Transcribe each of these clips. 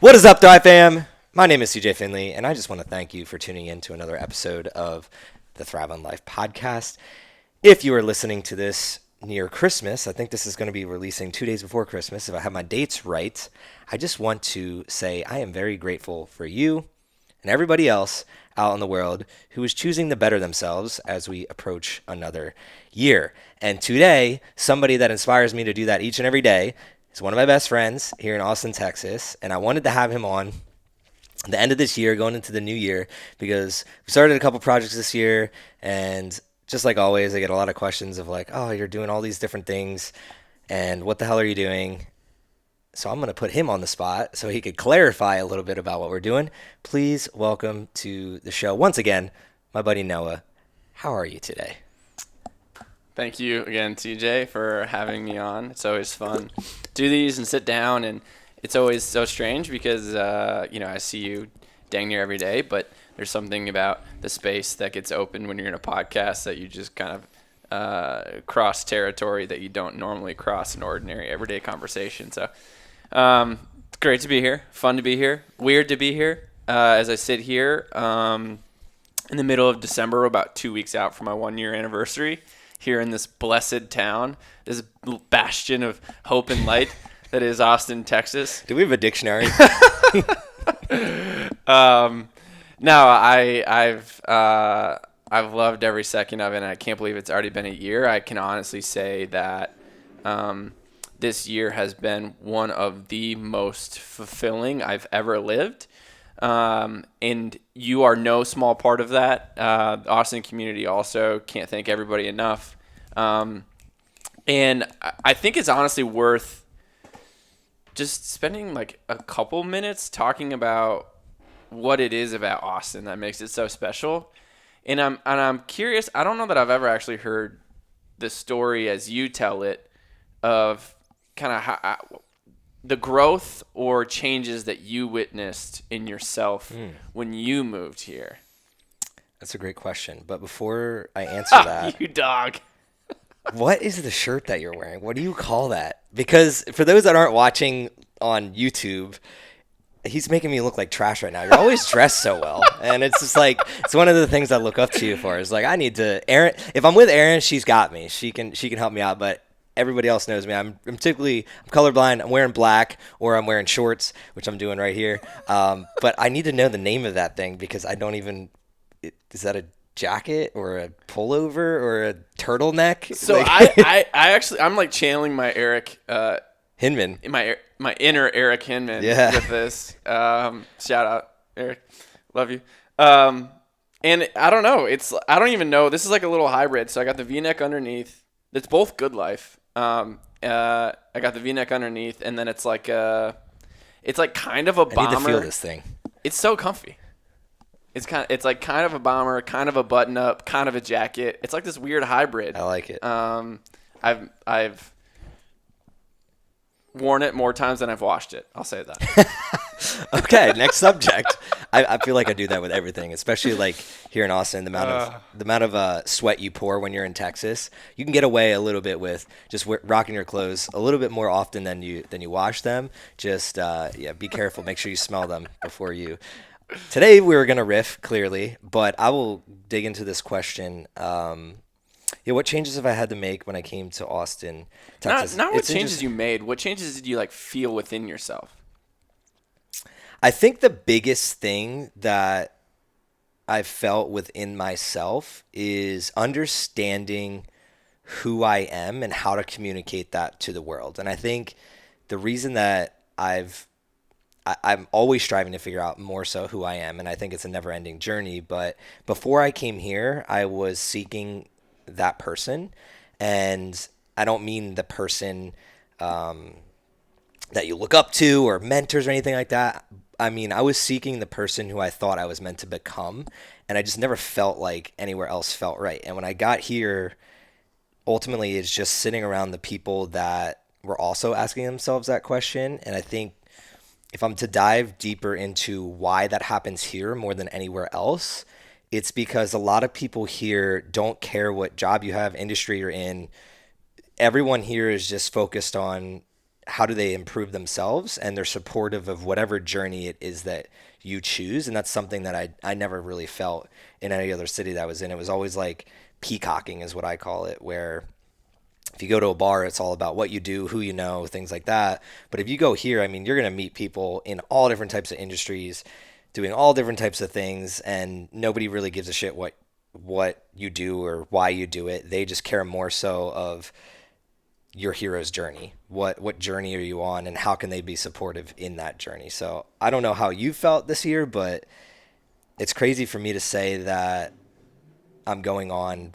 What is up, Thrive fam? My name is CJ Finley, and I just want to thank you for tuning in to another episode of the Thrive on Life podcast. If you are listening to this near Christmas, I think this is going to be releasing 2 days before Christmas. If I have my dates right, I just want to say I am very grateful for you and everybody else out in the world who is choosing to better themselves as we approach another year. And today, somebody that inspires me to do that each and every day is one of my best friends here in Austin, Texas, and I wanted to have him on at the end of this year, going into the new year, because we started a couple projects this year, and just like always, I get a lot of questions of like, oh, you're doing all these different things, and what the hell are you doing? So I'm going to put him on the spot so he could clarify a little bit about what we're doing. Please welcome to the show, once again, my buddy Noah. How are you today? Thank you again, TJ, for having me on. It's always fun to do these and sit down, and it's always so strange because, I see you dang near every day, but there's something about the space that gets open when you're in a podcast that you just kind of cross territory that you don't normally cross in ordinary everyday conversation. So it's great to be here, fun to be here, weird to be here as I sit here in the middle of December, about 2 weeks out from my 1-year anniversary. Here in this blessed town, this bastion of hope and light that is Austin, Texas. Do we have a dictionary? No, I've loved every second of it, and I can't believe it's already been a year. I can honestly say that this year has been one of the most fulfilling I've ever lived. And you are no small part of that. The Austin community also, can't thank everybody enough. And I think it's honestly worth just spending like a couple minutes talking about what it is about Austin that makes it so special. And I'm curious, I don't know that I've ever actually heard the story as you tell it of kind of how the growth or changes that you witnessed in yourself when you moved here. That's a great question. But before I answer that, you dog. What is the shirt that you're wearing? What do you call that? Because for those that aren't watching on YouTube, he's making me look like trash right now. You're always dressed so well. And it's just like, it's one of the things I look up to you for. Is like, I need to, Erin, if I'm with Erin, she's got me. She can help me out. But everybody else knows me. I'm colorblind. I'm wearing black, or I'm wearing shorts, which I'm doing right here. But I need to know the name of that thing because I don't even. Is that a jacket or a pullover or a turtleneck? So like, I actually I'm like channeling my Eric Hinman. My inner Eric Hinman with this. Shout out Eric, love you. And I don't know. I don't even know. This is like a little hybrid. So I got the V-neck underneath. It's both good life. I got the V-neck underneath, and then it's like kind of a bomber. I need to feel this thing. It's so comfy. It's like kind of a bomber, kind of a button up, kind of a jacket. It's like this weird hybrid. I like it. I've worn it more times than I've washed it. I'll say that. Okay, next subject. I feel like I do that with everything, especially like here in Austin. The amount of sweat you pour when you're in Texas, you can get away a little bit with just rocking your clothes a little bit more often than you wash them. Just be careful. Make sure you smell them before you. Today we were gonna riff clearly, but I will dig into this question. What changes have I had to make when I came to Austin, Texas? Not what changes you made. What changes did you like feel within yourself? I think the biggest thing that I've felt within myself is understanding who I am and how to communicate that to the world. And I think the reason that I'm always striving to figure out more so who I am, and I think it's a never-ending journey. But before I came here, I was seeking that person, and I don't mean the person that you look up to or mentors or anything like that. I mean, I was seeking the person who I thought I was meant to become, and I just never felt like anywhere else felt right. And when I got here, ultimately, it's just sitting around the people that were also asking themselves that question. And I think if I'm to dive deeper into why that happens here more than anywhere else, it's because a lot of people here don't care what job you have, industry you're in. Everyone here is just focused on how do they improve themselves, and they're supportive of whatever journey it is that you choose. And that's something that I never really felt in any other city that I was in. It was always like peacocking is what I call it, where if you go to a bar, it's all about what you do, who you know, things like that. But if you go here, I mean, you're going to meet people in all different types of industries, doing all different types of things, and nobody really gives a shit what you do or why you do it. They just care more so of your hero's journey. What journey are you on, and how can they be supportive in that journey? So I don't know how you felt this year, but it's crazy for me to say that I'm going on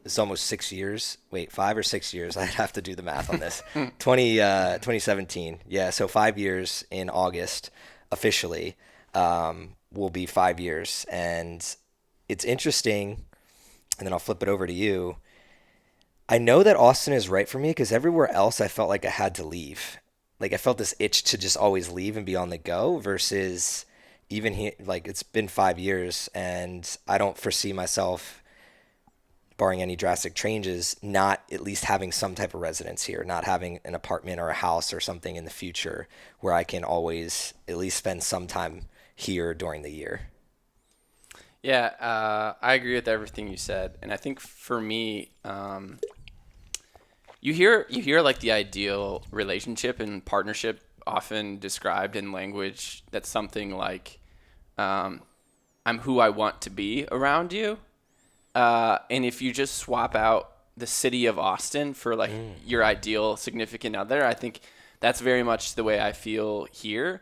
it's almost 6 years. Wait, 5 or 6 years. I'd have to do the math on this. 2017. Yeah, so 5 years in August officially will be 5 years. And it's interesting, and then I'll flip it over to you. I know that Austin is right for me because everywhere else I felt like I had to leave. Like I felt this itch to just always leave and be on the go versus even here, like it's been 5 years and I don't foresee myself, barring any drastic changes, not at least having some type of residence here, not having an apartment or a house or something in the future where I can always at least spend some time here during the year. Yeah, I agree with everything you said, and I think for me, you hear like the ideal relationship and partnership often described in language that's something like, "I'm who I want to be around you," and if you just swap out the city of Austin for like your ideal significant other, I think that's very much the way I feel here.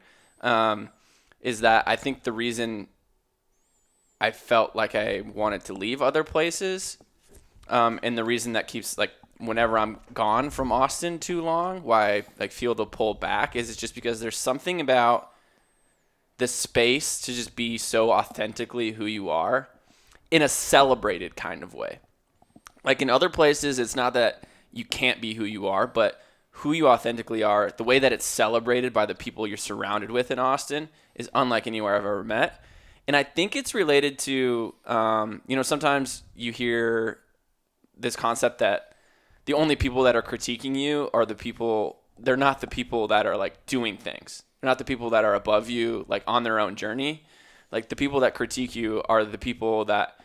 Is that I think the reason I felt like I wanted to leave other places, and the reason that keeps like whenever I'm gone from Austin too long, why I like feel the pull back is it's just because there's something about the space to just be so authentically who you are in a celebrated kind of way. Like in other places, it's not that you can't be who you are, but who you authentically are, the way that it's celebrated by the people you're surrounded with in Austin is unlike anywhere I've ever met. And I think it's related to, sometimes you hear this concept that the only people that are critiquing you are they're not the people that are like doing things. They're not the people that are above you, like on their own journey. Like the people that critique you are the people that,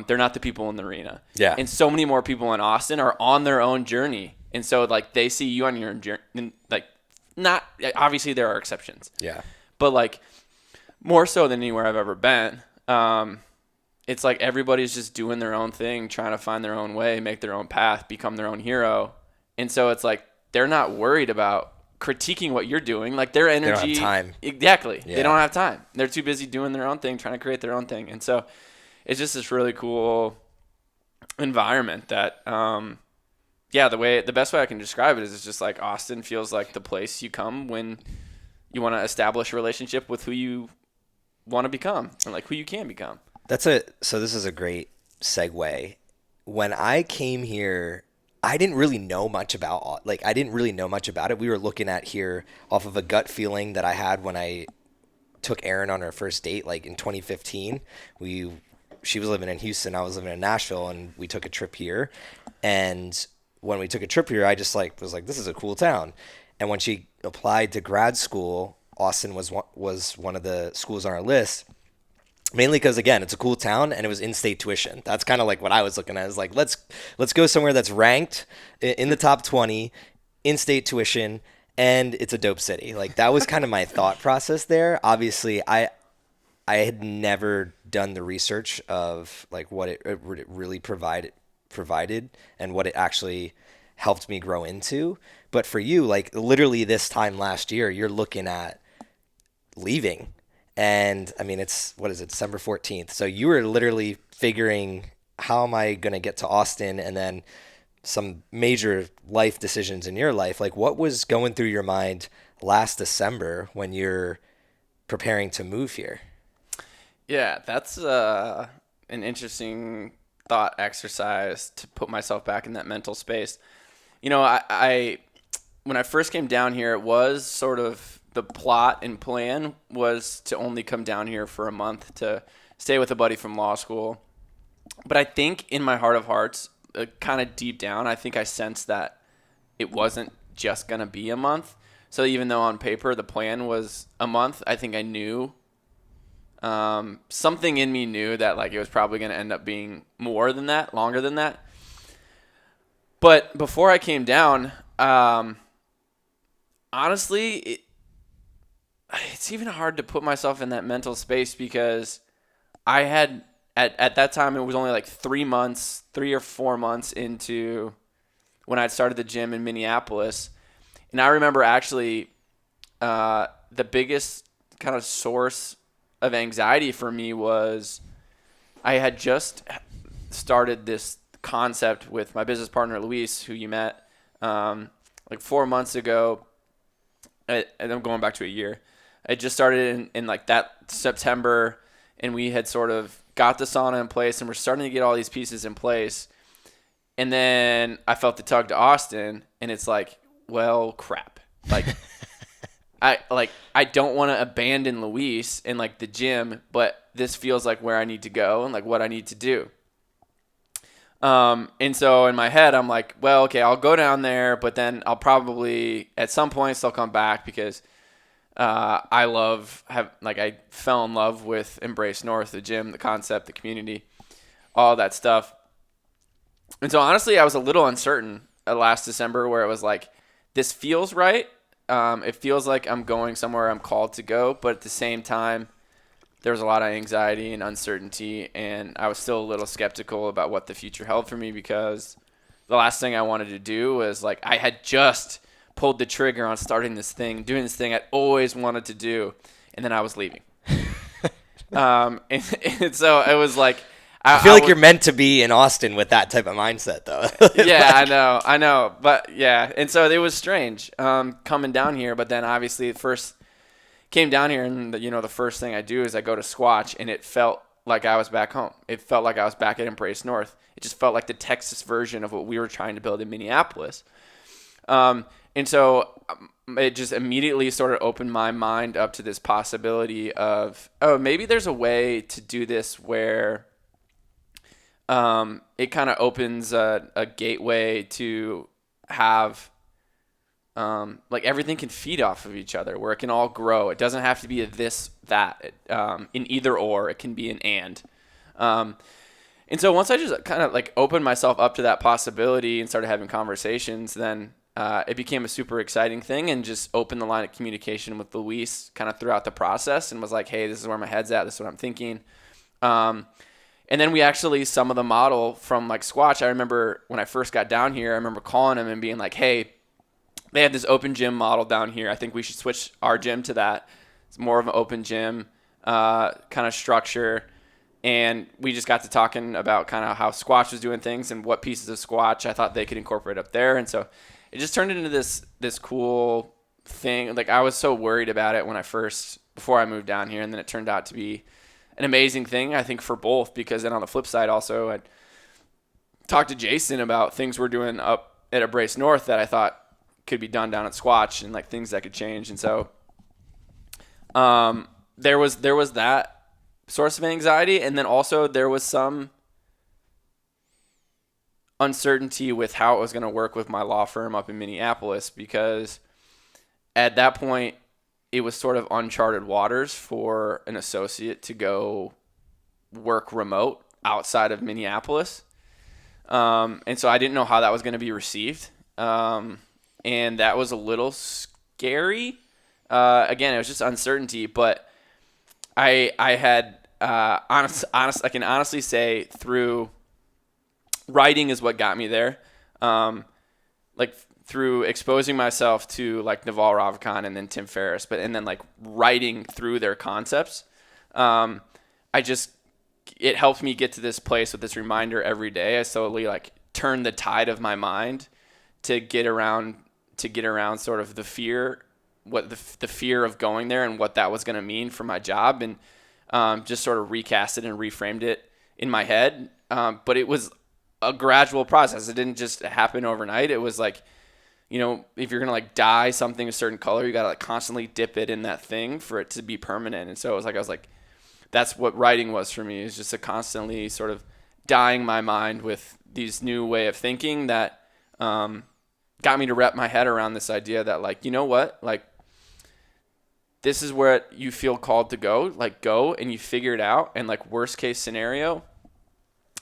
they're not the people in the arena. Yeah. And so many more people in Austin are on their own journey. And so like they see you on your own journey, like not, obviously there are exceptions. Yeah. But like more so than anywhere I've ever been, it's like everybody's just doing their own thing, trying to find their own way, make their own path, become their own hero. And so it's like they're not worried about critiquing what you're doing. Like their energy. They don't have time. Exactly. Yeah. They don't have time. They're too busy doing their own thing, trying to create their own thing. And so it's just this really cool environment that, the best way I can describe it is it's just like Austin feels like the place you come when you want to establish a relationship with who you want to become or like who you can become. So this is a great segue. When I came here, I didn't really know much about it. We were looking at here off of a gut feeling that I had when I took Erin on her first date, like in 2015. She was living in Houston, I was living in Nashville, and we took a trip here. And when we took a trip here, I just was like, this is a cool town. And when she applied to grad school, Austin was one of the schools on our list. Mainly because, again, it's a cool town and it was in-state tuition. That's kind of like what I was looking at. Is like, let's go somewhere that's ranked in the top 20, in-state tuition, and it's a dope city. Like that was kind of my thought process there. Obviously, I had never done the research of like what it really provided and what it actually helped me grow into. But for you, like literally this time last year, you're looking at leaving. And I mean, December 14th. So you were literally figuring, how am I going to get to Austin? And then some major life decisions in your life. Like what was going through your mind last December when you're preparing to move here? Yeah, that's an interesting thought exercise to put myself back in that mental space. I when I first came down here, it was sort of the plot and plan was to only come down here for a month to stay with a buddy from law school. But I think in my heart of hearts, kind of deep down, I think I sensed that it wasn't just going to be a month. So even though on paper the plan was a month, I think I knew something in me knew that like it was probably going to end up being more than that, longer than that. But before I came down, honestly, it's even hard to put myself in that mental space because I had at that time it was only like 3 or 4 months into when I'd started the gym in Minneapolis. And I remember actually the biggest kind of source of anxiety for me was I had just started this concept with my business partner, Luis, who you met like 4 months ago. And I'm going back to a year. I just started in like that September, and we had sort of got the sauna in place, and we're starting to get all these pieces in place. And then I felt the tug to Austin, and it's like, well, crap. Like, I don't want to abandon Luis and like the gym, but this feels like where I need to go and like what I need to do. And so in my head, I'm like, well, okay, I'll go down there, but then I'll probably at some point still come back because I fell in love with Embrace North, the gym, the concept, the community, all that stuff. And so honestly, I was a little uncertain last December where it was like, this feels right. It feels like I'm going somewhere I'm called to go, but at the same time, there was a lot of anxiety and uncertainty, and I was still a little skeptical about what the future held for me because the last thing I wanted to do was like I had just pulled the trigger on starting this thing, doing this thing I'd always wanted to do, and then I was leaving. And so it was like I feel like you're meant to be in Austin with that type of mindset, though. Yeah, I know, but yeah, and so it was strange coming down here. But then obviously, first came down here, and the first thing I do is I go to Squatch, and it felt like I was back home. It felt like I was back at Embrace North. It just felt like the Texas version of what we were trying to build in Minneapolis. And so it just immediately sort of opened my mind up to this possibility of, oh, maybe there's a way to do this where it kind of opens a gateway to have like everything can feed off of each other, where it can all grow. It doesn't have to be a this, that, in either or. It can be an and. And so once I just kind of like opened myself up to that possibility and started having conversations, then it became a super exciting thing and just opened the line of communication with Luis kind of throughout the process and was like, hey, this is where my head's at. This is what I'm thinking. And then we actually, some of the model from like Squatch, I remember when I first got down here, I remember calling him and being like, hey, they had this open gym model down here. I think we should switch our gym to that. It's more of an open gym kind of structure. And we just got to talking about kind of how Squatch was doing things and what pieces of Squatch I thought they could incorporate up there. And so it just turned into this cool thing. Like I was so worried about it before I moved down here. And then it turned out to be an amazing thing, I think, for both, because then on the flip side also I talked to Jason about things we're doing up at Embrace North that I thought could be done down at Squatch and like things that could change. And so there was that source of anxiety, and then also there was some uncertainty with how it was going to work with my law firm up in Minneapolis, because at that point it was sort of uncharted waters for an associate to go work remote outside of Minneapolis. And so I didn't know how that was going to be received. And that was a little scary. Again, it was just uncertainty, but I had, I can honestly say through writing is what got me there. Like through exposing myself to like Naval Ravikant and then Tim Ferriss, and then like writing through their concepts. It helped me get to this place with this reminder every day. I slowly like turned the tide of my mind to get around sort of the fear, the fear of going there and what that was going to mean for my job, and just sort of recast it and reframed it in my head. But it was a gradual process. It didn't just happen overnight. It was like, if you're going to like dye something a certain color, you got to like constantly dip it in that thing for it to be permanent. And so it was like, I was like, that's what writing was for me, is just a constantly sort of dyeing my mind with these new way of thinking that got me to wrap my head around this idea that, like, you know what? Like, this is where you feel called to go. Like, go and you figure it out. And, like, worst case scenario,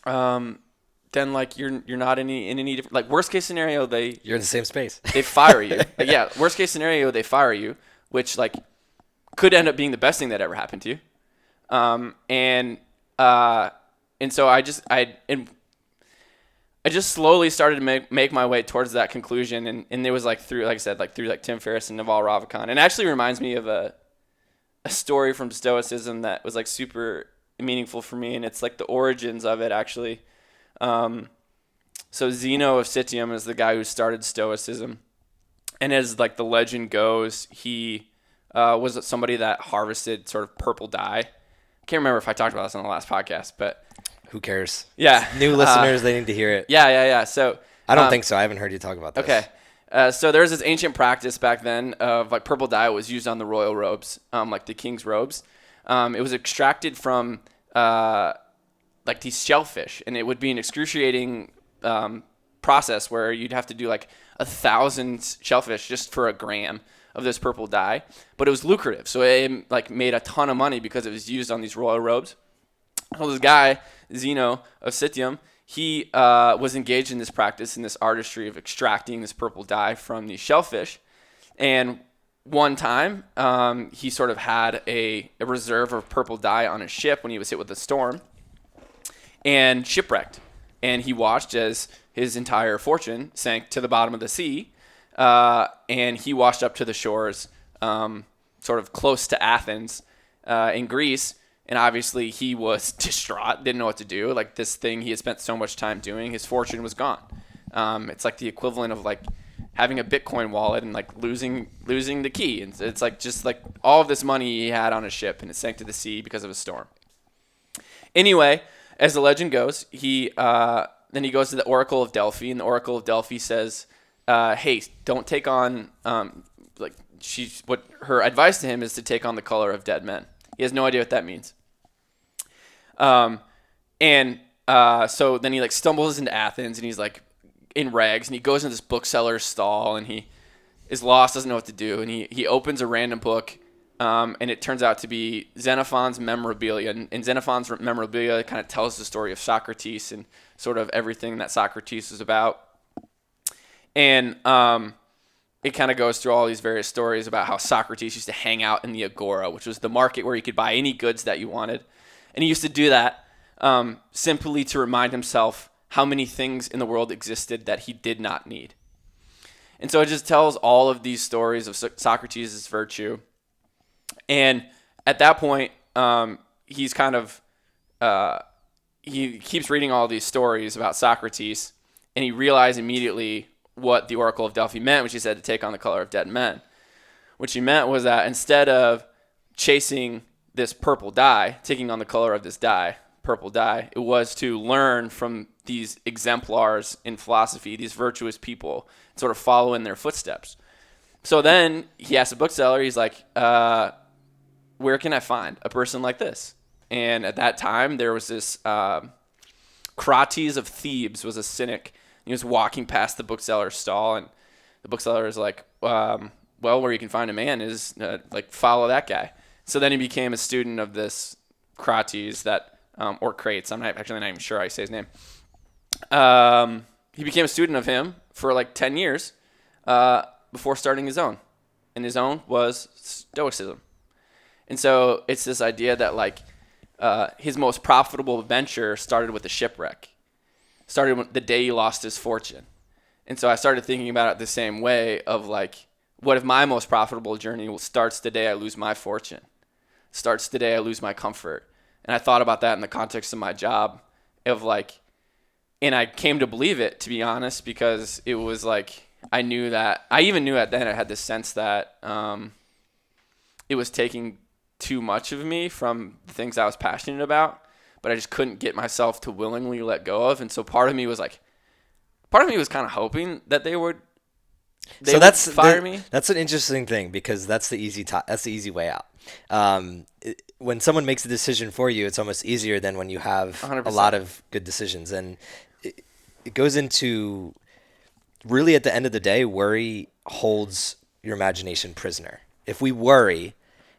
then, like, you're not in any different. Like, worst case scenario, you're in the same space. They fire you. Like, yeah, worst case scenario, they fire you, which, like, could end up being the best thing that ever happened to you. And so I just slowly started to make my way towards that conclusion, and it was like through, like I said, like through like Tim Ferriss and Naval Ravikant. And it actually reminds me of a story from Stoicism that was like super meaningful for me, and it's like the origins of it actually. So Zeno of Citium is the guy who started Stoicism, and as like the legend goes, he was somebody that harvested sort of purple dye. I can't remember if I talked about this on the last podcast, but who cares? Yeah. New listeners, they need to hear it. Yeah. So I don't think so. I haven't heard you talk about this. Okay. So there was this ancient practice back then of like purple dye was used on the royal robes, like the king's robes. It was extracted from like these shellfish, and it would be an excruciating process where you'd have to do like 1,000 shellfish just for a gram of this purple dye. But it was lucrative, so it like made a ton of money because it was used on these royal robes. So this guy, Zeno of Citium, he was engaged in this practice, in this artistry of extracting this purple dye from these shellfish. And one time, he sort of had a reserve of purple dye on his ship when he was hit with a storm and shipwrecked. And he watched as his entire fortune sank to the bottom of the sea, and he washed up to the shores, sort of close to Athens in Greece. And obviously he was distraught, didn't know what to do. Like this thing he had spent so much time doing, his fortune was gone. It's like the equivalent of like having a Bitcoin wallet and like losing the key. And it's like just like all of this money he had on his ship, and it sank to the sea because of a storm. Anyway, as the legend goes, then he goes to the Oracle of Delphi, and the Oracle of Delphi says, "Hey, don't take on what her advice to him is to take on the color of dead men." He has no idea what that means. So then he like stumbles into Athens, and he's like in rags, and he goes into this bookseller's stall, and he is lost, doesn't know what to do, and he opens a random book, and it turns out to be Xenophon's Memorabilia, and Xenophon's Memorabilia kind of tells the story of Socrates and sort of everything that Socrates was about, and it kind of goes through all these various stories about how Socrates used to hang out in the Agora, which was the market where you could buy any goods that you wanted. And he used to do that simply to remind himself how many things in the world existed that he did not need. And so it just tells all of these stories of Socrates' virtue. And at that point, he's kind of, he keeps reading all these stories about Socrates, and he realized immediately what the Oracle of Delphi meant, which he said to take on the color of dead men. What she meant was that instead of chasing this purple dye, taking on the color of this dye, purple dye, it was to learn from these exemplars in philosophy, these virtuous people, and sort of follow in their footsteps. So then he asked the bookseller, he's like, where can I find a person like this? And at that time, there was this Crates of Thebes was a cynic. He was walking past the bookseller's stall, and the bookseller is like, well, where you can find a man is like follow that guy. So then he became a student of this Crates or Crates. I'm not even sure how you say his name. He became a student of him for like 10 years before starting his own. And his own was Stoicism. And so it's this idea that like his most profitable venture started with a shipwreck. Started the day he lost his fortune. And so I started thinking about it the same way of like, what if my most profitable journey starts the day I lose my fortune? Starts the day I lose my comfort. And I thought about that in the context of my job of like, and I came to believe it, to be honest, because it was like, I even knew at then I had this sense that it was taking too much of me from the things I was passionate about, but I just couldn't get myself to willingly let go of. And so part of me was kind of hoping that they would fire me. That's an interesting thing, because that's the easy way out. When someone makes a decision for you, it's almost easier than when you have 100%. a lot of good decisions. And it goes into really at the end of the day, worry holds your imagination prisoner. If we worry,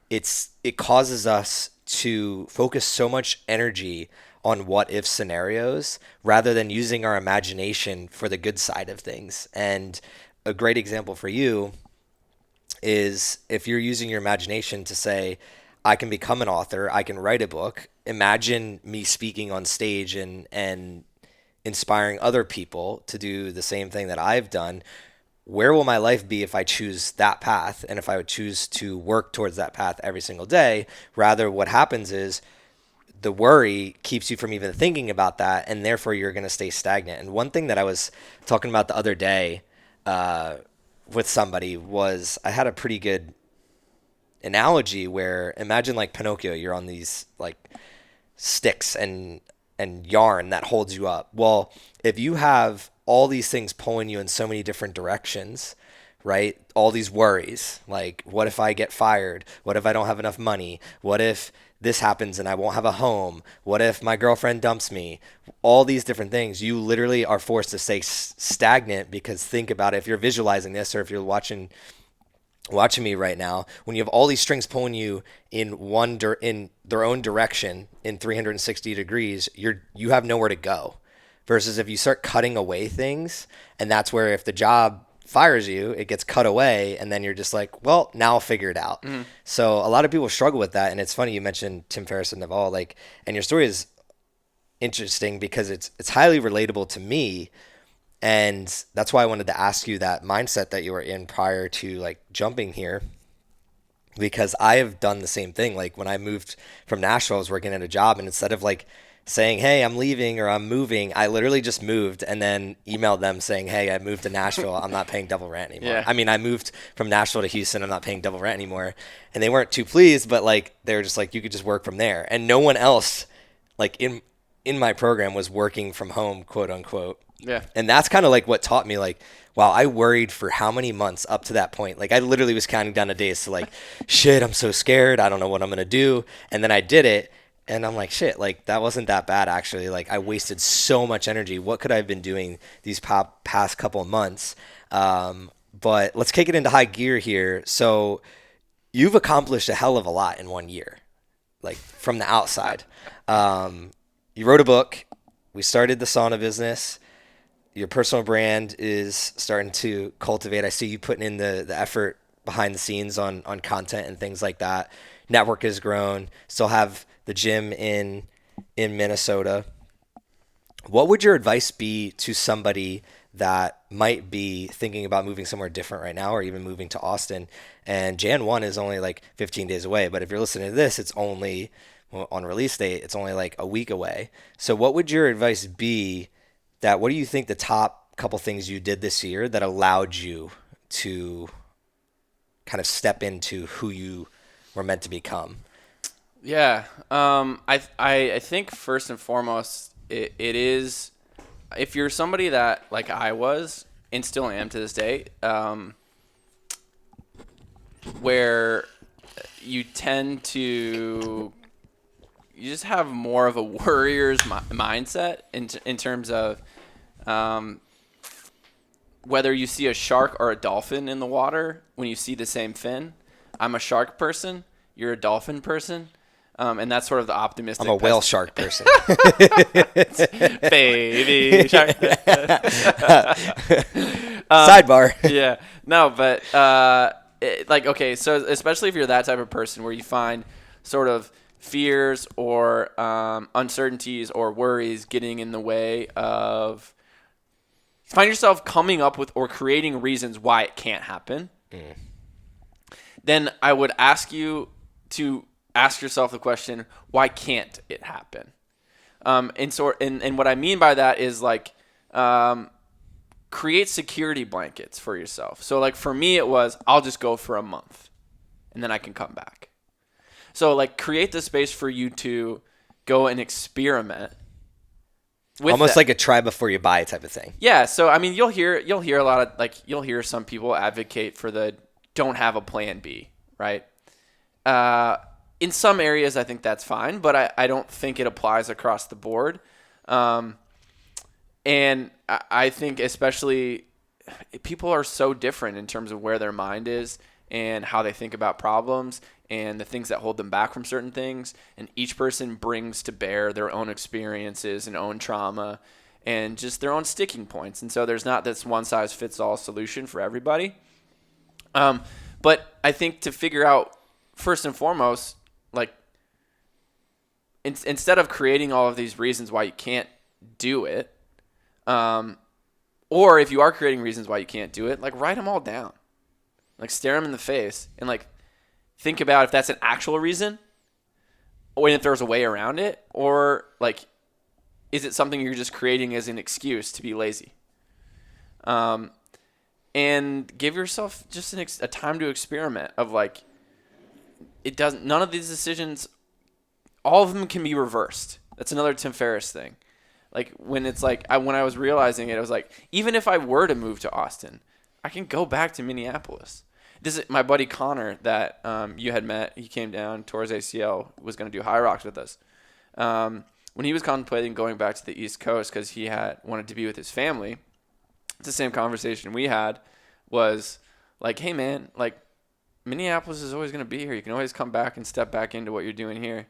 it causes us to focus so much energy on what if scenarios rather than using our imagination for the good side of things. And a great example for you is if you're using your imagination to say, I can become an author, I can write a book. Imagine me speaking on stage and inspiring other people to do the same thing that I've done. Where will my life be if I choose that path and if I would choose to work towards that path every single day? Rather, what happens is the worry keeps you from even thinking about that, and therefore you're going to stay stagnant. And one thing that I was talking about the other day with somebody was I had a pretty good analogy where imagine like Pinocchio, you're on these like sticks and yarn that holds you up. Well, if you have all these things pulling you in so many different directions, right? All these worries, like what if I get fired? What if I don't have enough money? What if this happens and I won't have a home? What if my girlfriend dumps me? All these different things, you literally are forced to stay stagnant because think about it. If you're visualizing this or if you're watching me right now, when you have all these strings pulling you in in their own direction in 360 degrees, you have nowhere to go. Versus if you start cutting away things, and that's where if the job fires you, it gets cut away, and then you're just like, well, now I'll figure it out. Mm-hmm. So a lot of people struggle with that, and it's funny you mentioned Tim Ferriss and Naval, like, and your story is interesting because it's highly relatable to me. And that's why I wanted to ask you that mindset that you were in prior to like jumping here, because I have done the same thing. Like when I moved from Nashville, I was working at a job, and instead of like saying, hey, I'm leaving or I'm moving, I literally just moved and then emailed them saying, hey, I moved to Nashville. I'm not paying double rent anymore. Yeah. I mean, I moved from Nashville to Houston. I'm not paying double rent anymore. And they weren't too pleased, but like, they were just like, you could just work from there. And no one else like in my program was working from home, quote unquote. Yeah. And that's kind of like what taught me like, wow, I worried for how many months up to that point. Like I literally was counting down the days to like, shit, I'm so scared. I don't know what I'm going to do. And then I did it. And I'm like, shit, like that wasn't that bad actually. Like I wasted so much energy. What could I have been doing these past couple of months? But let's kick it into high gear here. So you've accomplished a hell of a lot in 1 year, like from the outside. You wrote a book. We started the sauna business. Your personal brand is starting to cultivate. I see you putting in the effort behind the scenes on content and things like that. Network has grown. Still have the gym in Minnesota. What would your advice be to somebody that might be thinking about moving somewhere different right now or even moving to Austin? And Jan 1 is only like 15 days away. But if you're listening to this, it's only, on release date, it's only like a week away. So what would your advice be what do you think the top couple things you did this year that allowed you to kind of step into who you were meant to become? Yeah. I think first and foremost, it is, if you're somebody that like I was and still am to this day, where you tend to, you just have more of a warrior's mindset in terms of whether you see a shark or a dolphin in the water when you see the same fin. I'm a shark person. You're a dolphin person. And that's sort of the optimistic. I'm a whale shark person. Baby shark. Sidebar. Yeah. No, but like, okay, so especially if you're that type of person where you find sort of fears or uncertainties or worries getting in the way of, find yourself coming up with or creating reasons why it can't happen, then I would ask you to ask yourself the question, why can't it happen? And what I mean by that is like create security blankets for yourself. So like for me, it was, I'll just go for a month and then I can come back. So like create the space for you to go and experiment. Almost like a try before you buy type of thing. Yeah. So I mean, you'll hear a lot of like, you'll hear some people advocate for the don't have a plan B, right? In some areas, I think that's fine, but I don't think it applies across the board. And I think especially people are so different in terms of where their mind is and how they think about problems and the things that hold them back from certain things. And each person brings to bear their own experiences and own trauma and just their own sticking points. And so there's not this one size fits all solution for everybody. But I think to figure out, first and foremost, like, instead of creating all of these reasons why you can't do it, or if you are creating reasons why you can't do it, like, write them all down. Like, stare them in the face and, like, think about if that's an actual reason or if there's a way around it, or, like, is it something you're just creating as an excuse to be lazy? And give yourself just a time to experiment of, like, none of these decisions, all of them can be reversed. That's another Tim Ferriss thing. Like, when it's like, when I was realizing it, I was like, even if I were to move to Austin, I can go back to Minneapolis. This is my buddy Connor that you had met. He came down, tore his ACL, was going to do High Rocks with us. When he was contemplating going back to the East Coast because he wanted to be with his family, it's the same conversation we had, was like, hey, man, like, Minneapolis is always going to be here. You can always come back and step back into what you're doing here.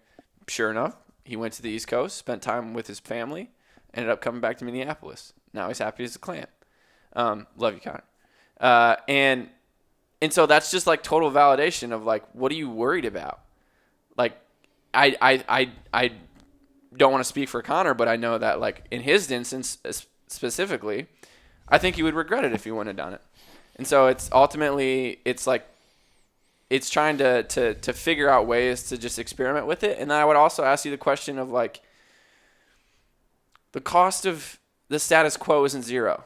Sure enough, he went to the East Coast, spent time with his family, ended up coming back to Minneapolis. Now he's happy as a clam. Love you, Connor. And so that's just, like, total validation of, like, what are you worried about? Like, I don't want to speak for Connor, but I know that, like, in his instance specifically, I think he would regret it if he wouldn't have done it. And so it's ultimately, it's like, it's trying to figure out ways to just experiment with it. And then I would also ask you the question of, like, the cost of the status quo isn't zero.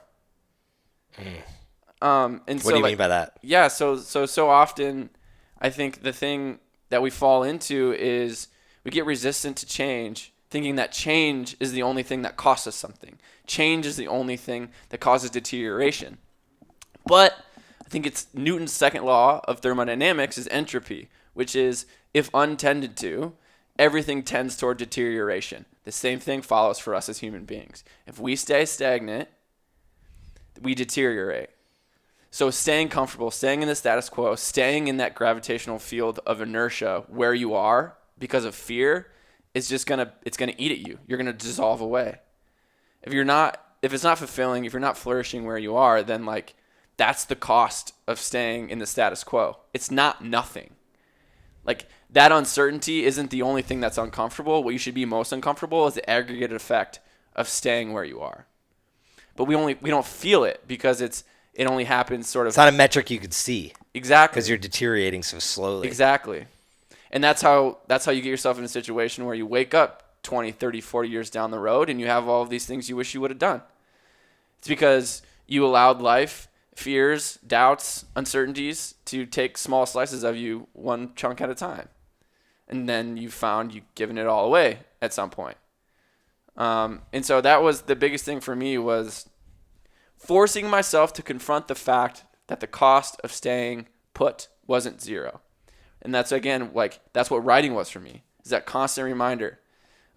And What so, do you like, mean by that? Yeah, so often I think the thing that we fall into is we get resistant to change, thinking that change is the only thing that costs us something. Change is the only thing that causes deterioration. But I think it's Newton's second law of thermodynamics is entropy, which is, if untended to, everything tends toward deterioration. The same thing follows for us as human beings. If we stay stagnant, we deteriorate. So staying comfortable, staying in the status quo, staying in that gravitational field of inertia where you are because of fear is just it's gonna eat at you. You're gonna dissolve away. If it's not fulfilling, if you're not flourishing where you are, then, like, that's the cost of staying in the status quo. It's not nothing. Like, that uncertainty isn't the only thing that's uncomfortable. What you should be most uncomfortable is the aggregate effect of staying where you are. But we don't feel it because it only happens sort of. It's not a metric you could see. Exactly. Because you're deteriorating so slowly. Exactly. And that's how you get yourself in a situation where you wake up 20, 30, 40 years down the road and you have all of these things you wish you would have done. It's because you allowed life, fears, doubts, uncertainties to take small slices of you one chunk at a time. And then you found you've given it all away at some point. And so that was the biggest thing for me, was forcing myself to confront the fact that the cost of staying put wasn't zero. And that's, again, like, that's what writing was for me, is that constant reminder.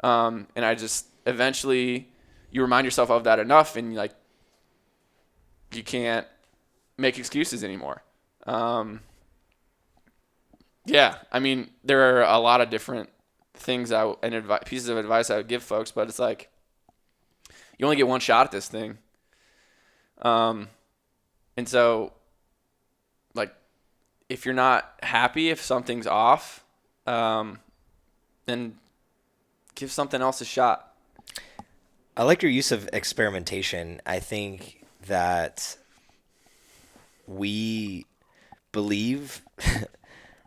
And I just, eventually, you remind yourself of that enough, and, like, you can't make excuses anymore. Yeah, I mean, there are a lot of different things pieces of advice I would give folks, but it's like, you only get one shot at this thing. And so, like, if you're not happy, if something's off, then give something else a shot. I like your use of experimentation. I think that we believe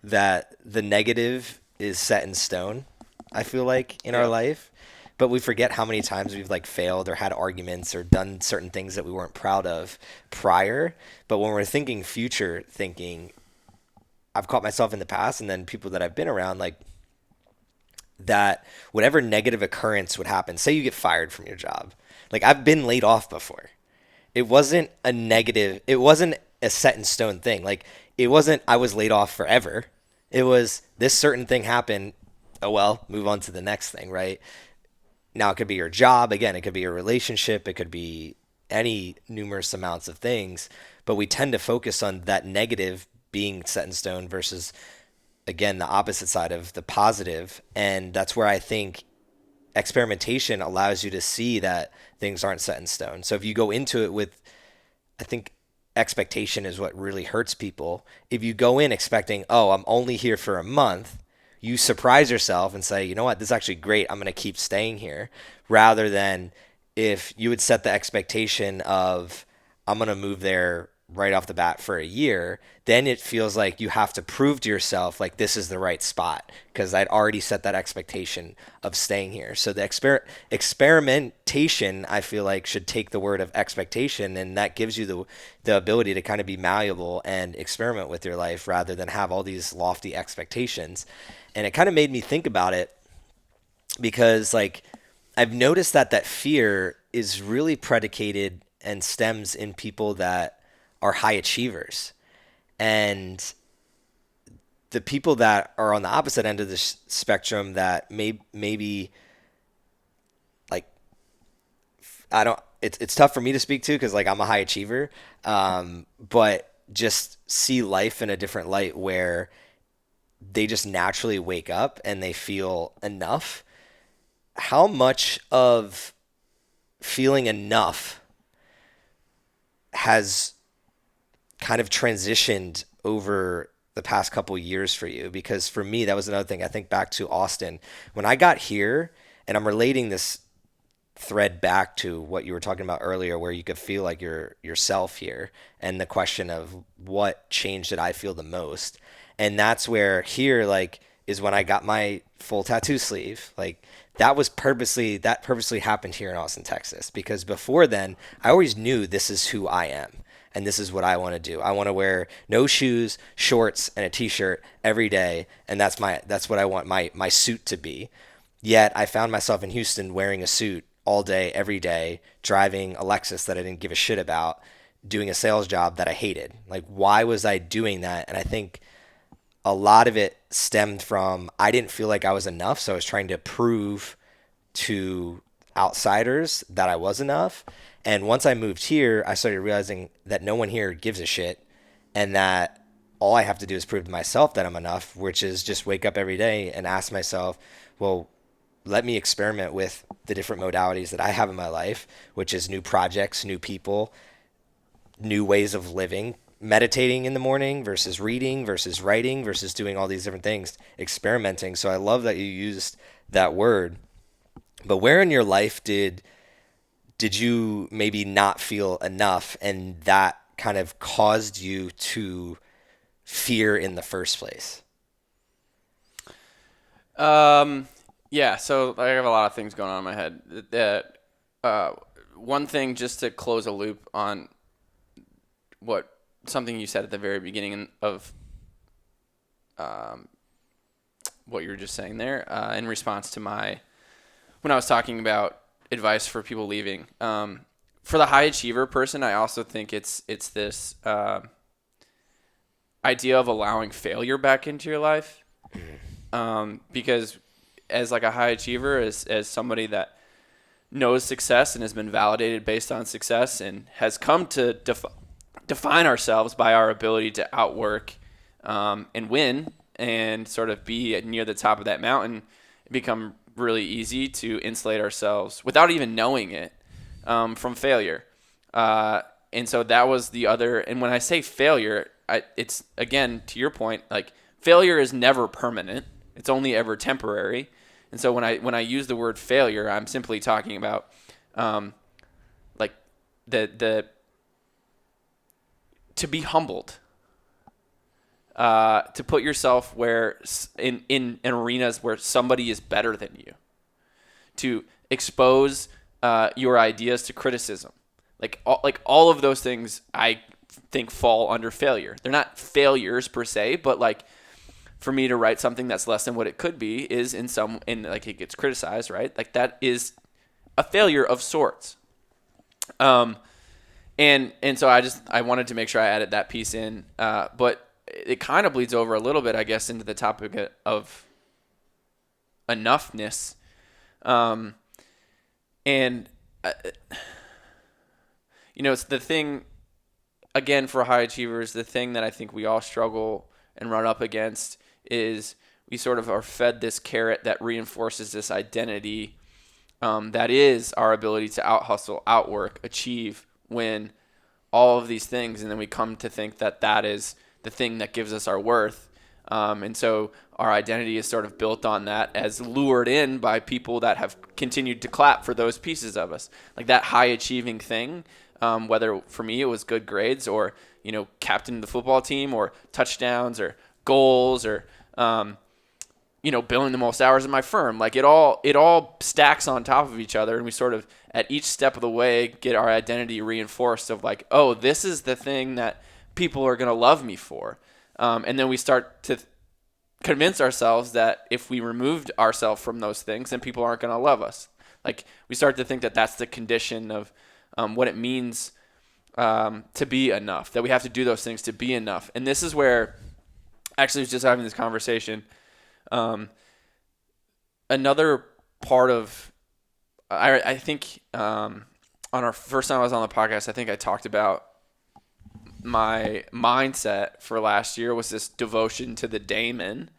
that the negative is set in stone, I feel like, in our life. But we forget how many times we've, like, failed or had arguments or done certain things that we weren't proud of prior. But when we're thinking future thinking, I've caught myself in the past, and then people that I've been around, like, that whatever negative occurrence would happen, say you get fired from your job. Like, I've been laid off before. It wasn't a negative. It wasn't a set in stone thing. Like, it wasn't I was laid off forever. It was this certain thing happened. Oh, well, move on to the next thing, right? Now it could be your job. Again, it could be your relationship. It could be any numerous amounts of things, but we tend to focus on that negative being set in stone versus, again, the opposite side of the positive. And that's where I think experimentation allows you to see that things aren't set in stone. So if you go into it with, I think expectation is what really hurts people. If you go in expecting, oh, I'm only here for a month, you surprise yourself and say, you know what, this is actually great. I'm going to keep staying here. Rather than if you would set the expectation of, I'm going to move there right off the bat for a year, then it feels like you have to prove to yourself like this is the right spot because I'd already set that expectation of staying here. So the experimentation, I feel like, should take the word of expectation, and that gives you the ability to kind of be malleable and experiment with your life rather than have all these lofty expectations. And it kind of made me think about it because like I've noticed that fear is really predicated and stems in people that are high achievers. And the people that are on the opposite end of the spectrum that maybe like, I don't, it's tough for me to speak to because like I'm a high achiever, but just see life in a different light where they just naturally wake up and they feel enough. How much of feeling enough has kind of transitioned over the past couple years for you? Because for me, that was another thing. I think back to Austin. When I got here, and I'm relating this thread back to what you were talking about earlier, where you could feel like you're yourself here, and the question of what change did I feel the most. And that's where here, like, is when I got my full tattoo sleeve. Like, that purposely happened here in Austin, Texas, because before then I always knew this is who I am and this is what I want to do. I want to wear no shoes, shorts, and a t-shirt every day, and that's what I want my suit to be. Yet I found myself in Houston wearing a suit all day, every day, driving a Lexus that I didn't give a shit about, doing a sales job that I hated. Like, why was I doing that? And I think a lot of it stemmed from I didn't feel like I was enough, so I was trying to prove to outsiders that I was enough. And once I moved here, I started realizing that no one here gives a shit, and that all I have to do is prove to myself that I'm enough, which is just wake up every day and ask myself, well, let me experiment with the different modalities that I have in my life, which is new projects, new people, new ways of living, meditating in the morning versus reading versus writing versus doing all these different things, experimenting. So I love that you used that word. But where in your life did you maybe not feel enough, and that kind of caused you to fear in the first place? Yeah, so I have a lot of things going on in my head. One thing, just to close a loop on something you said at the very beginning of what you were just saying there, in response to when I was talking about advice for people leaving. For the high achiever person, I also think it's this idea of allowing failure back into your life. Because as like a high achiever, as somebody that knows success and has been validated based on success and has come to define ourselves by our ability to outwork and win and sort of be near the top of that mountain, it become really easy to insulate ourselves without even knowing it from failure. And so that was the other. And when I say failure, it's, again, to your point, like, failure is never permanent. It's only ever temporary. And so when I use the word failure, I'm simply talking about like the to be humbled, to put yourself where in arenas where somebody is better than you, to expose your ideas to criticism, like all of those things I think fall under failure. They're not failures per se, but like, for me to write something that's less than what it could be is in like it gets criticized, right? Like, that is a failure of sorts. And so I wanted to make sure I added that piece in, but it kind of bleeds over a little bit, I guess, into the topic of enoughness. And it's the thing, again, for high achievers, the thing that I think we all struggle and run up against is we sort of are fed this carrot that reinforces this identity that is our ability to out-hustle, outwork, achieve, win, all of these things. And then we come to think that that is the thing that gives us our worth. And so our identity is sort of built on that, as lured in by people that have continued to clap for those pieces of us. Like that high achieving thing, whether for me it was good grades or, captain the football team or touchdowns or goals or, billing the most hours in my firm. Like it all stacks on top of each other, and we sort of at each step of the way get our identity reinforced of like, oh, this is the thing that people are going to love me for. And then we start to convince ourselves that if we removed ourselves from those things, then people aren't going to love us. Like we start to think that that's the condition of what it means to be enough, that we have to do those things to be enough. And this is where, actually I was just having this conversation. Another part of, I think on our first time I was on the podcast, I think I talked about my mindset for last year was this devotion to the Daimon,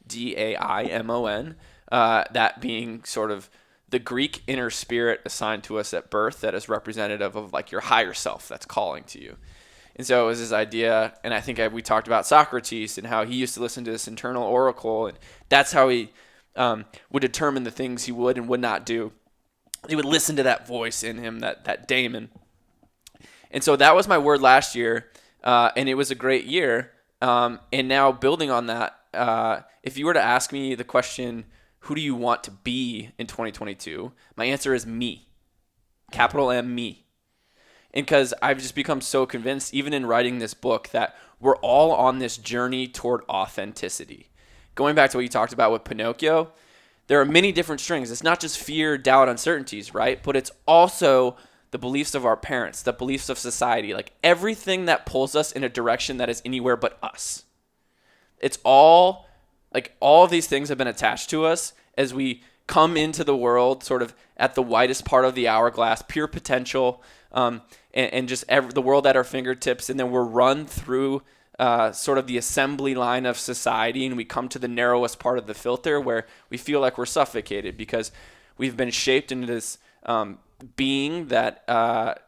Daimon, that being sort of the Greek inner spirit assigned to us at birth that is representative of like your higher self that's calling to you. And so it was this idea, and I think we talked about Socrates and how he used to listen to this internal oracle, and that's how he would determine the things he would and would not do. He would listen to that voice in him, that Daimon. And so that was my word last year, and it was a great year. And now building on that, if you were to ask me the question, who do you want to be in 2022? My answer is me, capital M, me. And because I've just become so convinced, even in writing this book, that we're all on this journey toward authenticity. Going back to what you talked about with Pinocchio, there are many different strings. It's not just fear, doubt, uncertainties, right? But it's also the beliefs of our parents, the beliefs of society, like everything that pulls us in a direction that is anywhere but us. It's all, like all of these things have been attached to us as we come into the world sort of at the widest part of the hourglass, pure potential, and just the world at our fingertips. And then we're run through sort of the assembly line of society, and we come to the narrowest part of the filter where we feel like we're suffocated because we've been shaped into this being that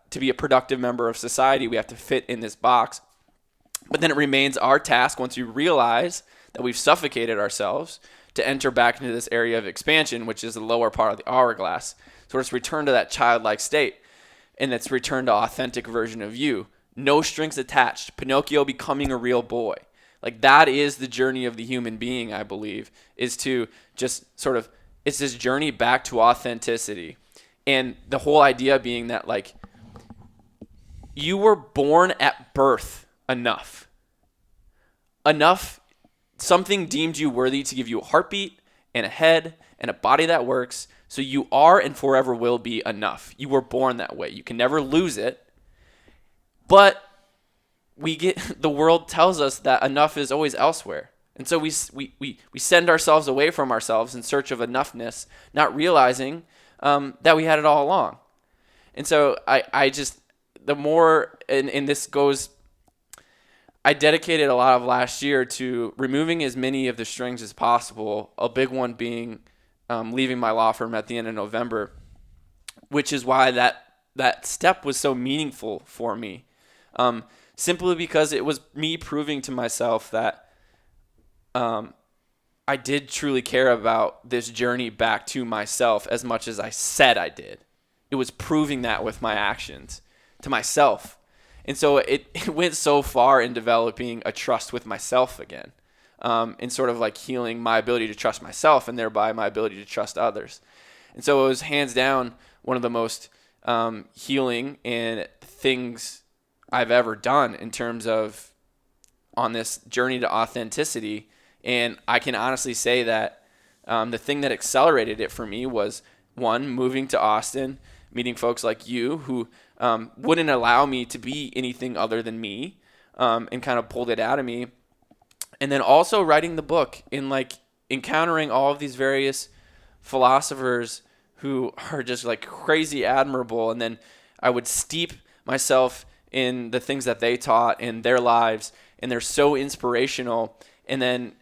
to be a productive member of society, we have to fit in this box. But then it remains our task, once we realize that we've suffocated ourselves, to enter back into this area of expansion, which is the lower part of the hourglass. So let's return to that childlike state, and let's return to authentic version of you. No strings attached. Pinocchio becoming a real boy. Like that is the journey of the human being, I believe, is to just sort of, it's this journey back to authenticity. And the whole idea being that like you were born at birth enough. Something deemed you worthy to give you a heartbeat and a head and a body that works. So you are and forever will be enough. You were born that way. You can never lose it. But the world tells us that enough is always elsewhere. And so we send ourselves away from ourselves in search of enoughness, not realizing that we had it all along. And so I just, the more, and this goes, I dedicated a lot of last year to removing as many of the strings as possible, a big one being leaving my law firm at the end of November, which is why that step was so meaningful for me. Simply because it was me proving to myself that I did truly care about this journey back to myself as much as I said I did. It was proving that with my actions to myself. And so it went so far in developing a trust with myself again, and sort of like healing my ability to trust myself and thereby my ability to trust others. And so it was hands down one of the most healing and things I've ever done in terms of on this journey to authenticity. And I can honestly say that the thing that accelerated it for me was, one, moving to Austin, meeting folks like you who wouldn't allow me to be anything other than me, and kind of pulled it out of me. And then also writing the book and like encountering all of these various philosophers who are just like crazy admirable. And then I would steep myself in the things that they taught in their lives, and they're so inspirational. And then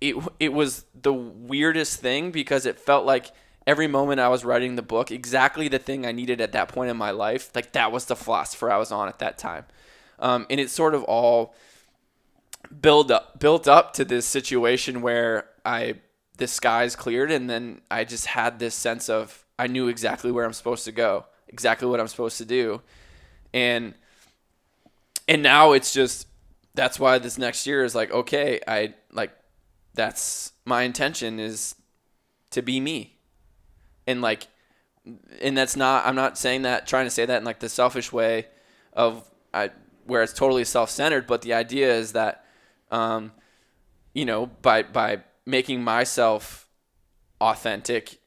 it was the weirdest thing because it felt like every moment I was writing the book, exactly the thing I needed at that point in my life, like that was the philosopher I was on at that time. And it sort of all built up to this situation where the skies cleared, and then I just had this sense of I knew exactly where I'm supposed to go, exactly what I'm supposed to do. And now it's just, that's why this next year is like, okay, that's my intention, is to be me. And that's not, I'm not saying that, trying to say that in like the selfish way of where it's totally self-centered, but the idea is that, by making myself authentic,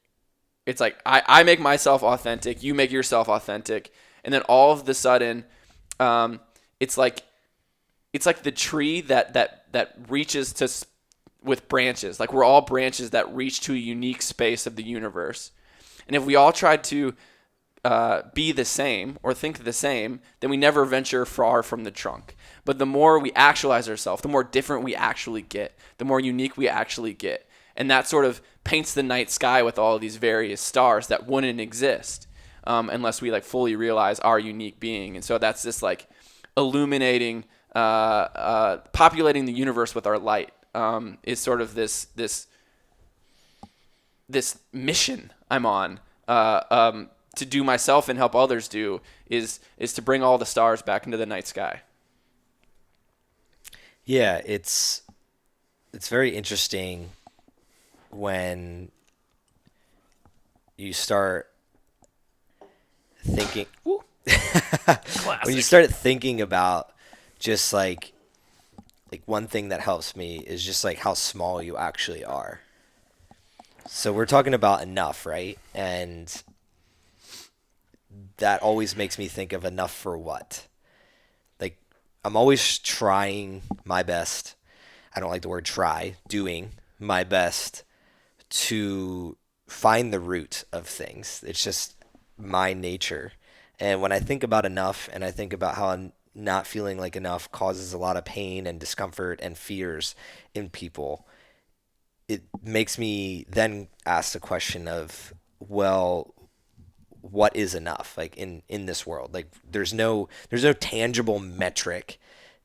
it's like I make myself authentic, you make yourself authentic, and then all of the sudden, it's like the tree that reaches to with branches. Like we're all branches that reach to a unique space of the universe, and if we all tried to be the same or think the same, then we never venture far from the trunk. But the more we actualize ourselves, the more different we actually get, the more unique we actually get. And that sort of paints the night sky with all of these various stars that wouldn't exist unless we like fully realize our unique being. And so that's this like illuminating, populating the universe with our light is sort of this mission I'm on. To do myself and help others do is to bring all the stars back into the night sky. Yeah, it's very interesting when you start thinking when you start thinking about just like one thing that helps me is just like how small you actually are. So we're talking about enough, right? And that always makes me think of enough for what? Like, I'm always trying my best. I don't like the word try, doing my best to find the root of things. It's just my nature. And when I think about enough and I think about how not feeling like enough causes a lot of pain and discomfort and fears in people, it makes me then ask the question of, well, what is enough like in this world? Like there's no tangible metric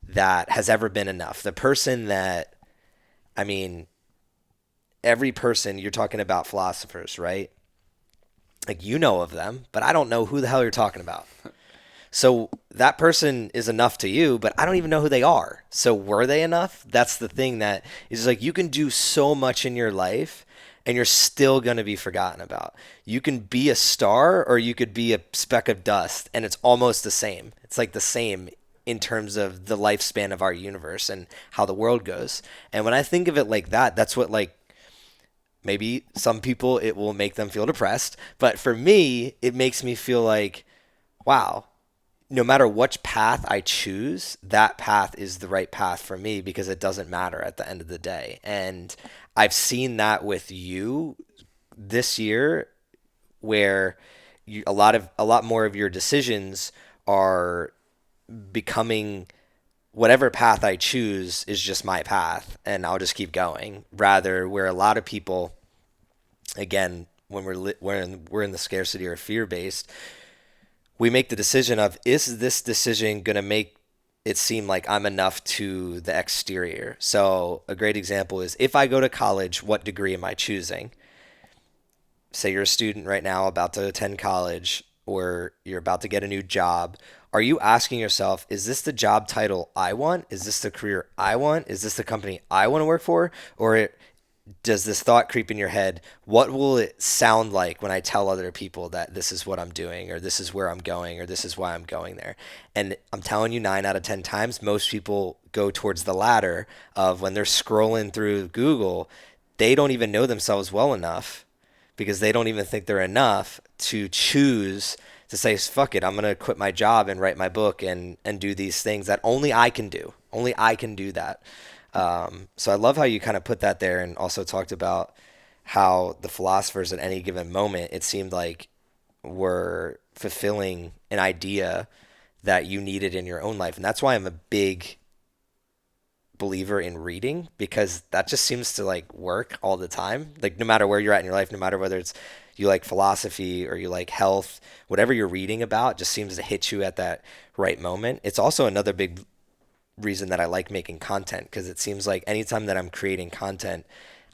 that has ever been enough. The person that, I mean, every person, you're talking about philosophers, right? Like you know of them, but I don't know who the hell you're talking about. So that person is enough to you, but I don't even know who they are. So were they enough? That's the thing that is like you can do so much in your life and you're still going to be forgotten about. You can be a star or you could be a speck of dust, and it's almost the same. It's like the same in terms of the lifespan of our universe and how the world goes. And when I think of it like that, that's what like maybe some people it will make them feel depressed, but for me, it makes me feel like, wow, no matter which path I choose, that path is the right path for me because it doesn't matter at the end of the day. And I've seen that with you this year where a lot more of your decisions are becoming whatever path I choose is just my path and I'll just keep going. Rather, where a lot of people, again, when we're in the scarcity or fear based, we make the decision of, is this decision going to make it seem like I'm enough to the exterior? So a great example is if I go to college, what degree am I choosing? Say you're a student right now about to attend college or you're about to get a new job. Are you asking yourself, is this the job title I want? Is this the career I want? Is this the company I want to work for? Or does this thought creep in your head? What will it sound like when I tell other people that this is what I'm doing, or this is where I'm going, or this is why I'm going there? And I'm telling you, 9 out of 10 times, most people go towards the latter of when they're scrolling through Google, they don't even know themselves well enough because they don't even think they're enough to choose to say, fuck it, I'm going to quit my job and write my book and do these things that only I can do. Only I can do that. So I love how you kind of put that there and also talked about how the philosophers at any given moment, it seemed like were fulfilling an idea that you needed in your own life. And that's why I'm a big believer in reading, because that just seems to like work all the time. Like no matter where you're at in your life, no matter whether it's you like philosophy or you like health, whatever you're reading about just seems to hit you at that right moment. It's also another big reason that I like making content, because it seems like anytime that I'm creating content,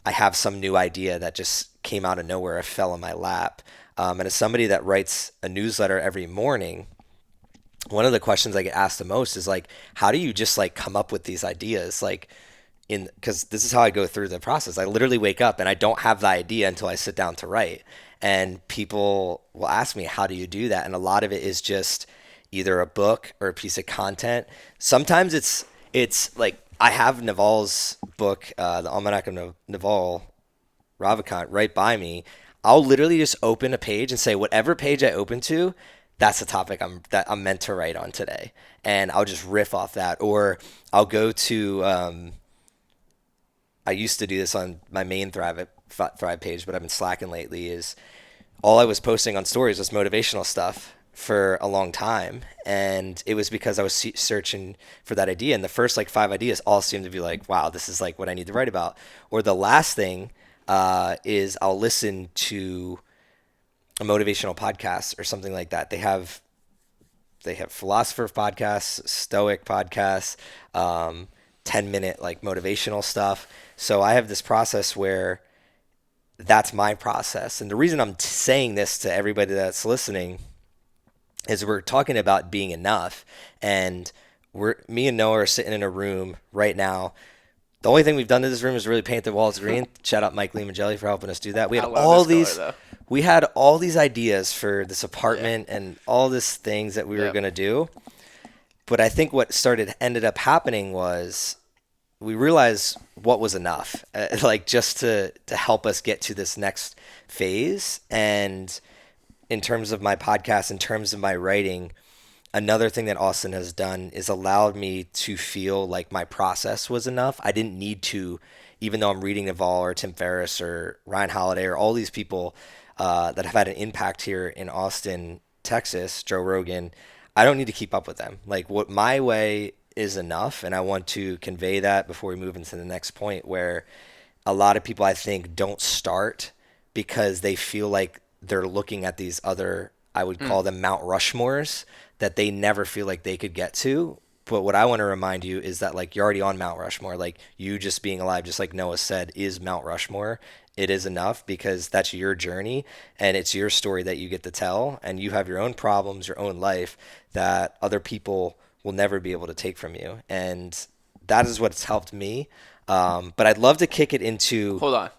I have some new idea that just came out of nowhere, it fell in my lap. And as somebody that writes a newsletter every morning, one of the questions I get asked the most is like, how do you just like come up with these ideas? Like, because this is how I go through the process. I literally wake up and I don't have the idea until I sit down to write. And people will ask me, how do you do that? And a lot of it is just either a book or a piece of content. Sometimes it's like I have Naval's book, the Almanac of Naval Ravikant, right by me. I'll literally just open a page and say whatever page I open to, that's the topic I'm meant to write on today, and I'll just riff off that. Or I'll go to I used to do this on my main Thrive page, but I've been slacking lately. Is all I was posting on stories was motivational stuff for a long time, and it was because I was searching for that idea. And the first like 5 ideas all seemed to be like, wow, this is like what I need to write about. Or the last thing is I'll listen to a motivational podcast or something like that. They have philosopher podcasts, stoic podcasts, 10-minute like motivational stuff. So I have this process where that's my process. And the reason I'm saying this to everybody that's listening is we're talking about being enough. And me and Noah are sitting in a room right now. The only thing we've done to this room is really paint the walls green. Shout out Mike Limongelli for helping us do that. We had all these ideas for this apartment and all these things that we were going to do. But I think what ended up happening was we realized what was enough, like just to help us get to this next phase. And in terms of my podcast, in terms of my writing, another thing that Austin has done is allowed me to feel like my process was enough. I didn't need to, even though I'm reading Naval or Tim Ferriss or Ryan Holiday or all these people that have had an impact here in Austin, Texas, Joe Rogan, I don't need to keep up with them. Like what my way is enough. And I want to convey that before we move into the next point, where a lot of people I think don't start because they feel like they're looking at these other, I would call them Mount Rushmores, that they never feel like they could get to. But what I want to remind you is that like you're already on Mount Rushmore. Like you just being alive, just like Noah said, is Mount Rushmore. It is enough because that's your journey and it's your story that you get to tell. And you have your own problems, your own life that other people will never be able to take from you. And that is what's helped me. But I'd love to kick it into... Hold on.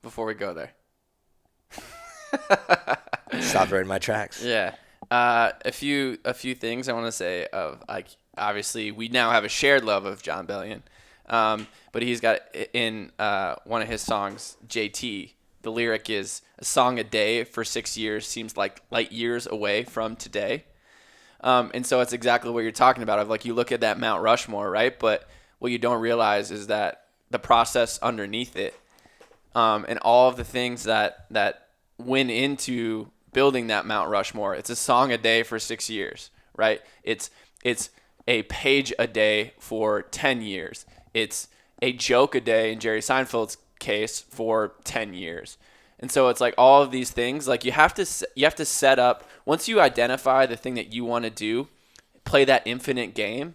Before we go there. Stop right in my tracks. Yeah. A few things I want to say of like, obviously we now have a shared love of John Bellion. But he's got in one of his songs, JT, the lyric is, a song a day for 6 years seems like light years away from today. And so it's exactly what you're talking about of like, you look at that Mount Rushmore, right? But what you don't realize is that the process underneath it, and all of the things that went into building that Mount Rushmore. It's a song a day for 6 years, right? It's a page a day for 10 years. It's a joke a day in Jerry Seinfeld's case for 10 years. And so it's like all of these things, like you have to set up, once you identify the thing that you want to do, play that infinite game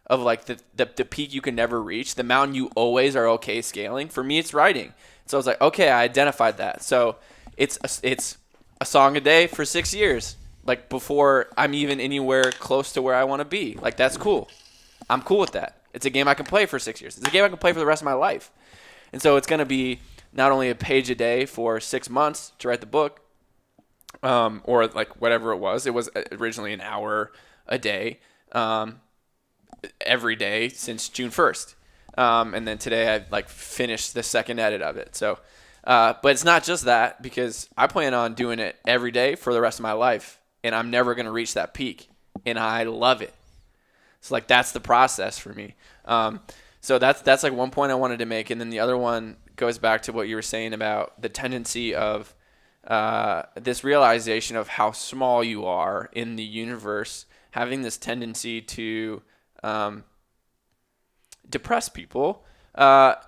of like the peak you can never reach, the mountain you always are okay scaling. For me, it's writing. So I was like, okay, I identified that. So it's a song a day for 6 years, like before I'm even anywhere close to where I want to be. Like that's cool. I'm cool with that. It's a game I can play for 6 years. It's a game I can play for the rest of my life. And so it's going to be not only a page a day for 6 months to write the book, or like whatever it was. It was originally an hour a day, every day since June 1st. And then today I like finished the second edit of it. So, but it's not just that, because I plan on doing it every day for the rest of my life, and I'm never going to reach that peak, and I love it. So like that's the process for me. So that's like one point I wanted to make, and then the other one goes back to what you were saying about the tendency of this realization of how small you are in the universe, having this tendency to depress people. But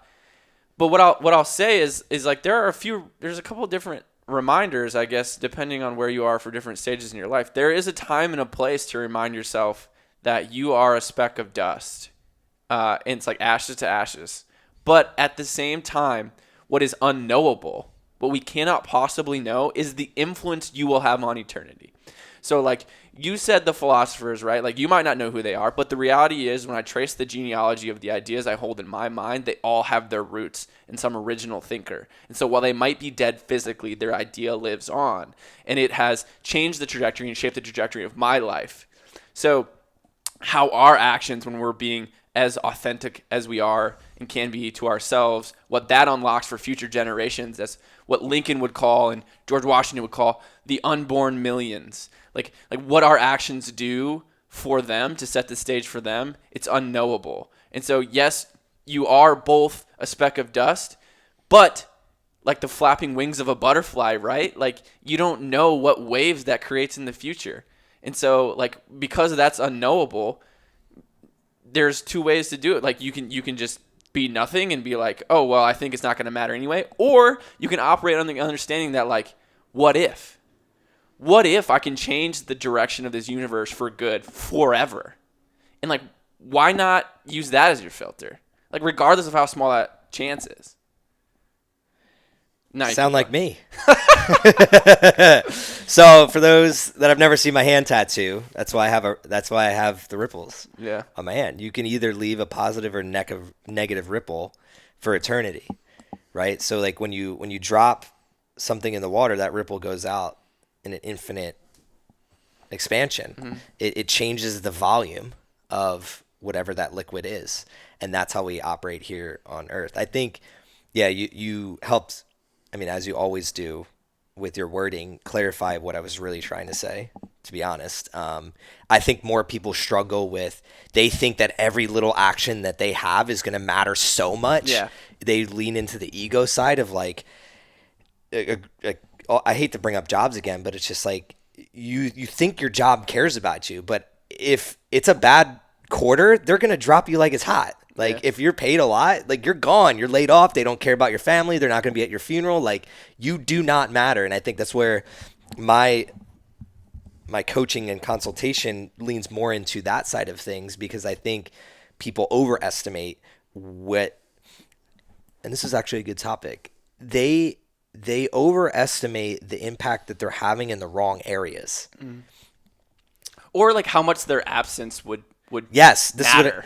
what I'll say is like there's a couple of different reminders, I guess, depending on where you are for different stages in your life. There is a time and a place to remind yourself that you are a speck of dust. And it's like ashes to ashes. But at the same time, what is unknowable, what we cannot possibly know, is the influence you will have on eternity. So like you said, the philosophers, right? Like you might not know who they are, but the reality is when I trace the genealogy of the ideas I hold in my mind, they all have their roots in some original thinker. And so while they might be dead physically, their idea lives on, and it has changed the trajectory and shaped the trajectory of my life. So how our actions, when we're being as authentic as we are and can be to ourselves, what that unlocks for future generations, that's what Lincoln would call and George Washington would call the unborn millions. Like what our actions do for them to set the stage for them, it's unknowable. And so yes, you are both a speck of dust, but like the flapping wings of a butterfly, right? Like you don't know what waves that creates in the future. And so like because that's unknowable, there's two ways to do it. Like you can just be nothing and be like, oh, well, I think it's not going to matter anyway. Or you can operate on the understanding that like, what if? What if I can change the direction of this universe for good forever? And like, why not use that as your filter? Like regardless of how small that chance is. Sound like me. So for those that have never seen my hand tattoo, that's why I have the ripples on my hand. You can either leave a positive or negative ripple for eternity, right? So like when you drop something in the water, that ripple goes out in an infinite expansion. Mm-hmm. It changes the volume of whatever that liquid is, and that's how we operate here on Earth. I think, you helped. I mean, as you always do with your wording, clarify what I was really trying to say, to be honest. I think more people struggle with, they think that every little action that they have is going to matter so much. Yeah. They lean into the ego side of like, I hate to bring up jobs again, but it's just like, you think your job cares about you, but if it's a bad quarter, they're going to drop you like it's hot. Like if you're paid a lot, like you're gone, you're laid off. They don't care about your family. They're not going to be at your funeral. Like you do not matter. And I think that's where my coaching and consultation leans more into that side of things, because I think people overestimate and this is actually a good topic. They overestimate the impact that they're having in the wrong areas. Or like how much their absence would yes, matter.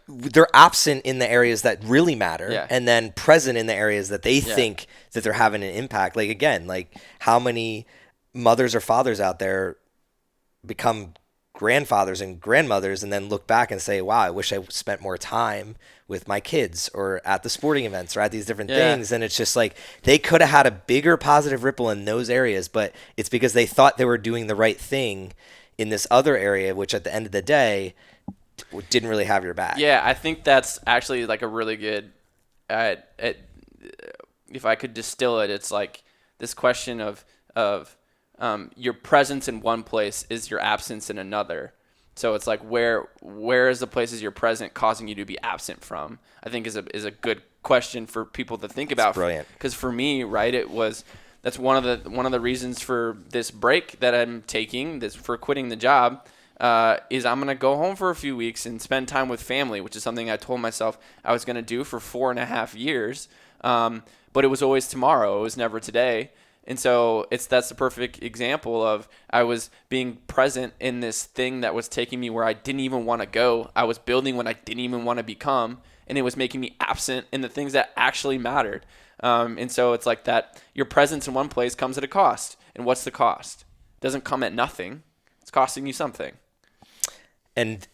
They're absent in the areas that really matter, and then present in the areas that they think that they're having an impact. Like again, like how many mothers or fathers out there become grandfathers and grandmothers and then look back and say, wow, I wish I spent more time with my kids or at the sporting events or at these different things. And it's just like they could have had a bigger positive ripple in those areas, but it's because they thought they were doing the right thing in this other area, which at the end of the day didn't really have your back. Yeah, I think that's actually like a really good, if I could distill it, it's like this question of your presence in one place is your absence in another. So it's like where is the places you're present causing you to be absent from? I think is a good question for people to think about. It's brilliant. Because for me, right, that's one of the reasons for this break that I'm taking, for quitting the job, is I'm going to go home for a few weeks and spend time with family, which is something I told myself I was going to do for 4.5 years. But it was always tomorrow. It was never today. And so that's the perfect example of I was being present in this thing that was taking me where I didn't even want to go. I was building what I didn't even want to become, and it was making me absent in the things that actually mattered. And so it's like that your presence in one place comes at a cost. And what's the cost? It doesn't come at nothing. It's costing you something. And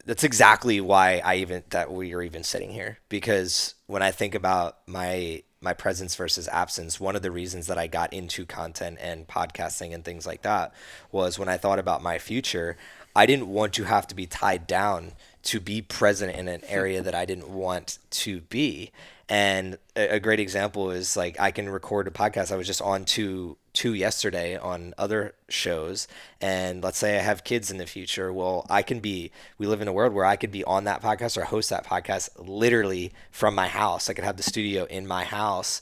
that's exactly why that we are even sitting here. Because when I think about my presence versus absence, one of the reasons that I got into content and podcasting and things like that was when I thought about my future, I didn't want to have to be tied down to be present in an area that I didn't want to be. And a great example is like I can record a podcast. I was just on two to yesterday on other shows, and let's say I have kids in the future, well, we live in a world where I could be on that podcast or host that podcast literally from my house. I could have the studio in my house,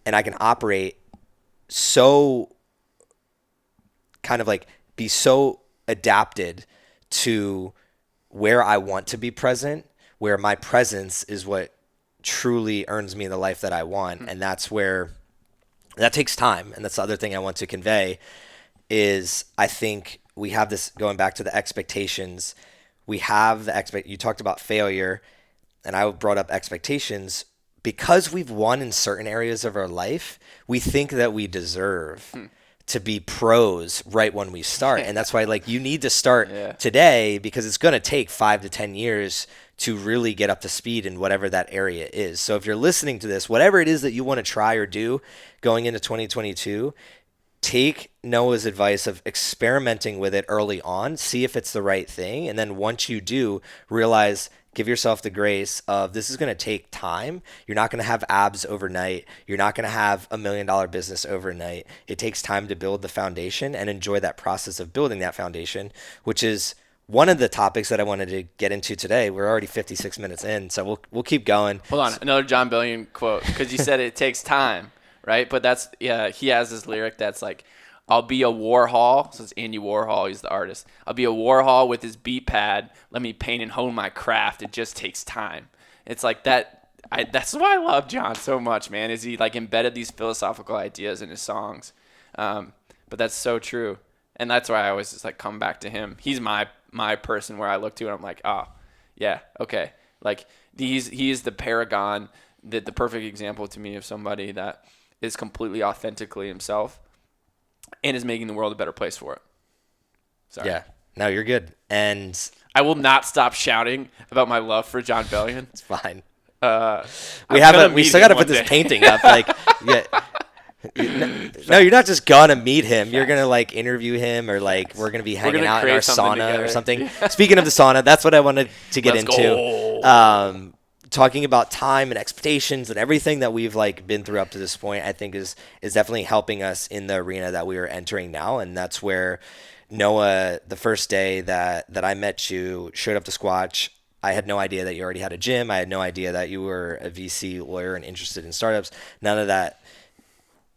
and I can operate so kind of like be so adapted to where I want to be present, where my presence is what truly earns me the life that I want. And that's where that takes time. And that's the other thing I want to convey is I think we have this going back to the expectations. We have you talked about failure, and I brought up expectations. Because we've won in certain areas of our life, we think that we deserve to be pros right when we start. And that's why you need to start today, because it's going to take 5 to 10 years to really get up to speed in whatever that area is. So if you're listening to this, whatever it is that you want to try or do going into 2022, take Noah's advice of experimenting with it early on, see if it's the right thing. And then once you do, give yourself the grace of this is going to take time. You're not going to have abs overnight. You're not going to have $1 million business overnight. It takes time to build the foundation and enjoy that process of building that foundation, which is one of the topics that I wanted to get into today. We're already 56 minutes in, so we'll keep going. Hold on, another John Bellion quote, because you said it takes time, right? But he has this lyric that's like, I'll be a Warhol. So it's Andy Warhol. He's the artist. I'll be a Warhol with his beat pad. Let me paint and hone my craft. It just takes time. It's like that. That's why I love John so much, man, is he embedded these philosophical ideas in his songs. But that's so true. And that's why I always just come back to him. He's my person where I look to and I'm like, oh, yeah, okay. He is the paragon, the perfect example to me of somebody that is completely authentically himself and is making the world a better place for it. Sorry. Yeah. No, you're good. And I will not stop shouting about my love for John Bellion. It's fine. We still got to put this painting up. Yeah. No, you're not just gonna meet him. You're gonna interview him, or we're gonna be hanging out in our sauna or something. Speaking of the sauna, that's what I wanted to get into. Talking about time and expectations and everything that we've been through up to this point, I think is definitely helping us in the arena that we are entering now. And that's where Noah, the first day that I met you, showed up to Squatch. I had no idea that you already had a gym. I had no idea that you were a VC lawyer and interested in startups. None of that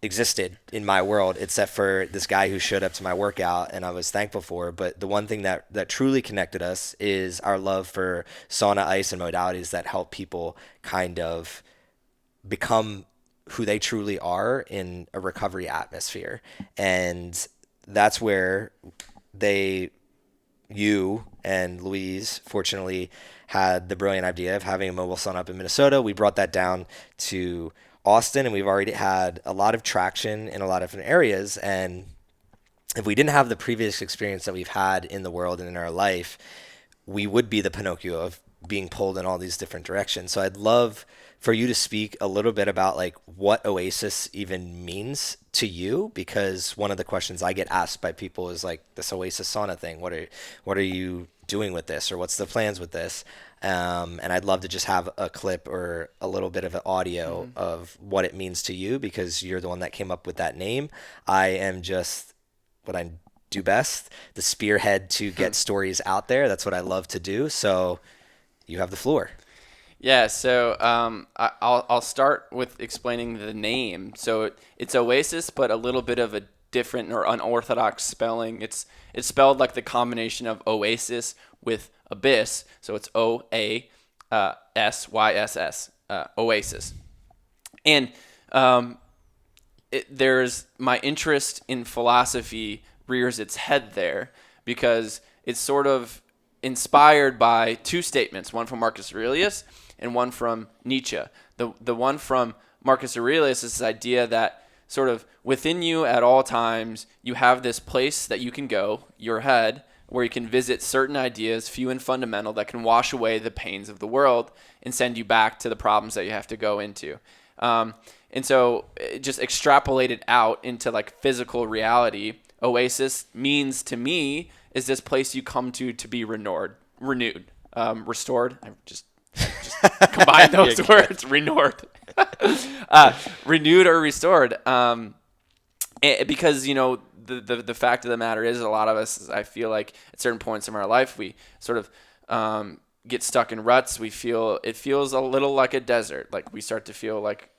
existed in my world except for this guy who showed up to my workout, and I was thankful for. But the one thing that truly connected us is our love for sauna, ice, and modalities that help people kind of become who they truly are in a recovery atmosphere. And that's where you and Louise fortunately had the brilliant idea of having a mobile sauna up in Minnesota. We brought that down to Austin, and we've already had a lot of traction in a lot of different areas. And if we didn't have the previous experience that we've had in the world and in our life, we would be the Pinocchio of being pulled in all these different directions. So I'd love for you to speak a little bit about what OASYSS even means to you, because one of the questions I get asked by people is this OASYSS sauna thing. What are you doing with this, or what's the plans with this? And I'd love to just have a clip or a little bit of an audio of what it means to you, because you're the one that came up with that name. I am just what I do best, the spearhead to get stories out there. That's what I love to do. So you have the floor. Yeah, so I'll start with explaining the name. So it's OASYSS, but a little bit of a different or unorthodox spelling. It's spelled like the combination of oasis with abyss. So it's OASYSS, OASYSS. And there's my interest in philosophy rears its head there, because it's sort of inspired by two statements, one from Marcus Aurelius and one from Nietzsche. The one from Marcus Aurelius is this idea that sort of within you at all times, you have this place that you can go, your head, where you can visit certain ideas, few and fundamental, that can wash away the pains of the world and send you back to the problems that you have to go into. And so just extrapolate it out into physical reality. OASYSS means to me is this place you come to be renewed, restored. I just combine those words, renewed, renewed or restored. because the fact of the matter is, a lot of us, I feel like at certain points in our life, we sort of get stuck in ruts. It feels a little like a desert. Like we start to feel like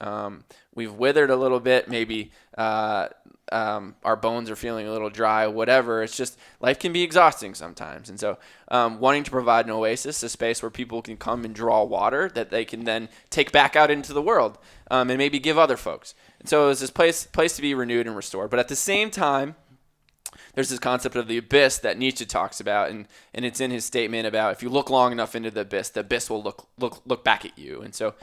we've withered a little bit. Maybe our bones are feeling a little dry, whatever. It's just life can be exhausting sometimes. And so wanting to provide an oasis, a space where people can come and draw water that they can then take back out into the world and maybe give other folks. And so it's this place to be renewed and restored. But at the same time, there's this concept of the abyss that Nietzsche talks about, and it's in his statement about if you look long enough into the abyss will look back at you. And so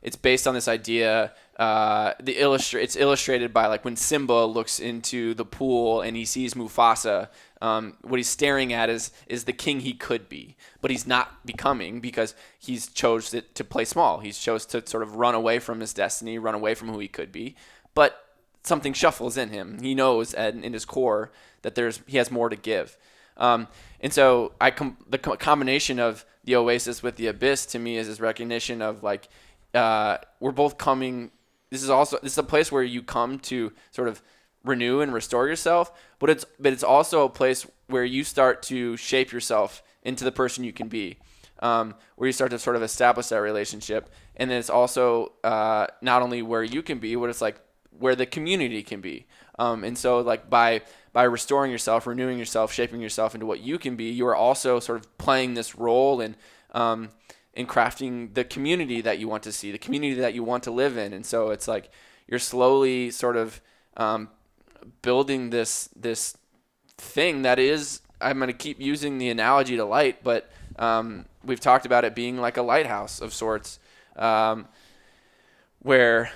it's based on this idea. It's illustrated by like when Simba looks into the pool and he sees Mufasa. What he's staring at is the king he could be, but he's not becoming because he's chose to play small. He's chose to sort of run away from his destiny, run away from who he could be. But something shuffles in him. He knows in his core that he has more to give. And so the combination of the oasis with the abyss to me is this recognition of like we're both coming. This is a place where you come to sort of renew and restore yourself, but it's also a place where you start to shape yourself into the person you can be, where you start to sort of establish that relationship. And then it's also not only where you can be, but it's like where the community can be. And so like by restoring yourself, renewing yourself, shaping yourself into what you can be, you are also sort of playing this role in crafting the community that you want to see, the community that you want to live in. And so it's like you're slowly sort of building this thing that is, I'm going to keep using the analogy to light, but we've talked about it being like a lighthouse of sorts, where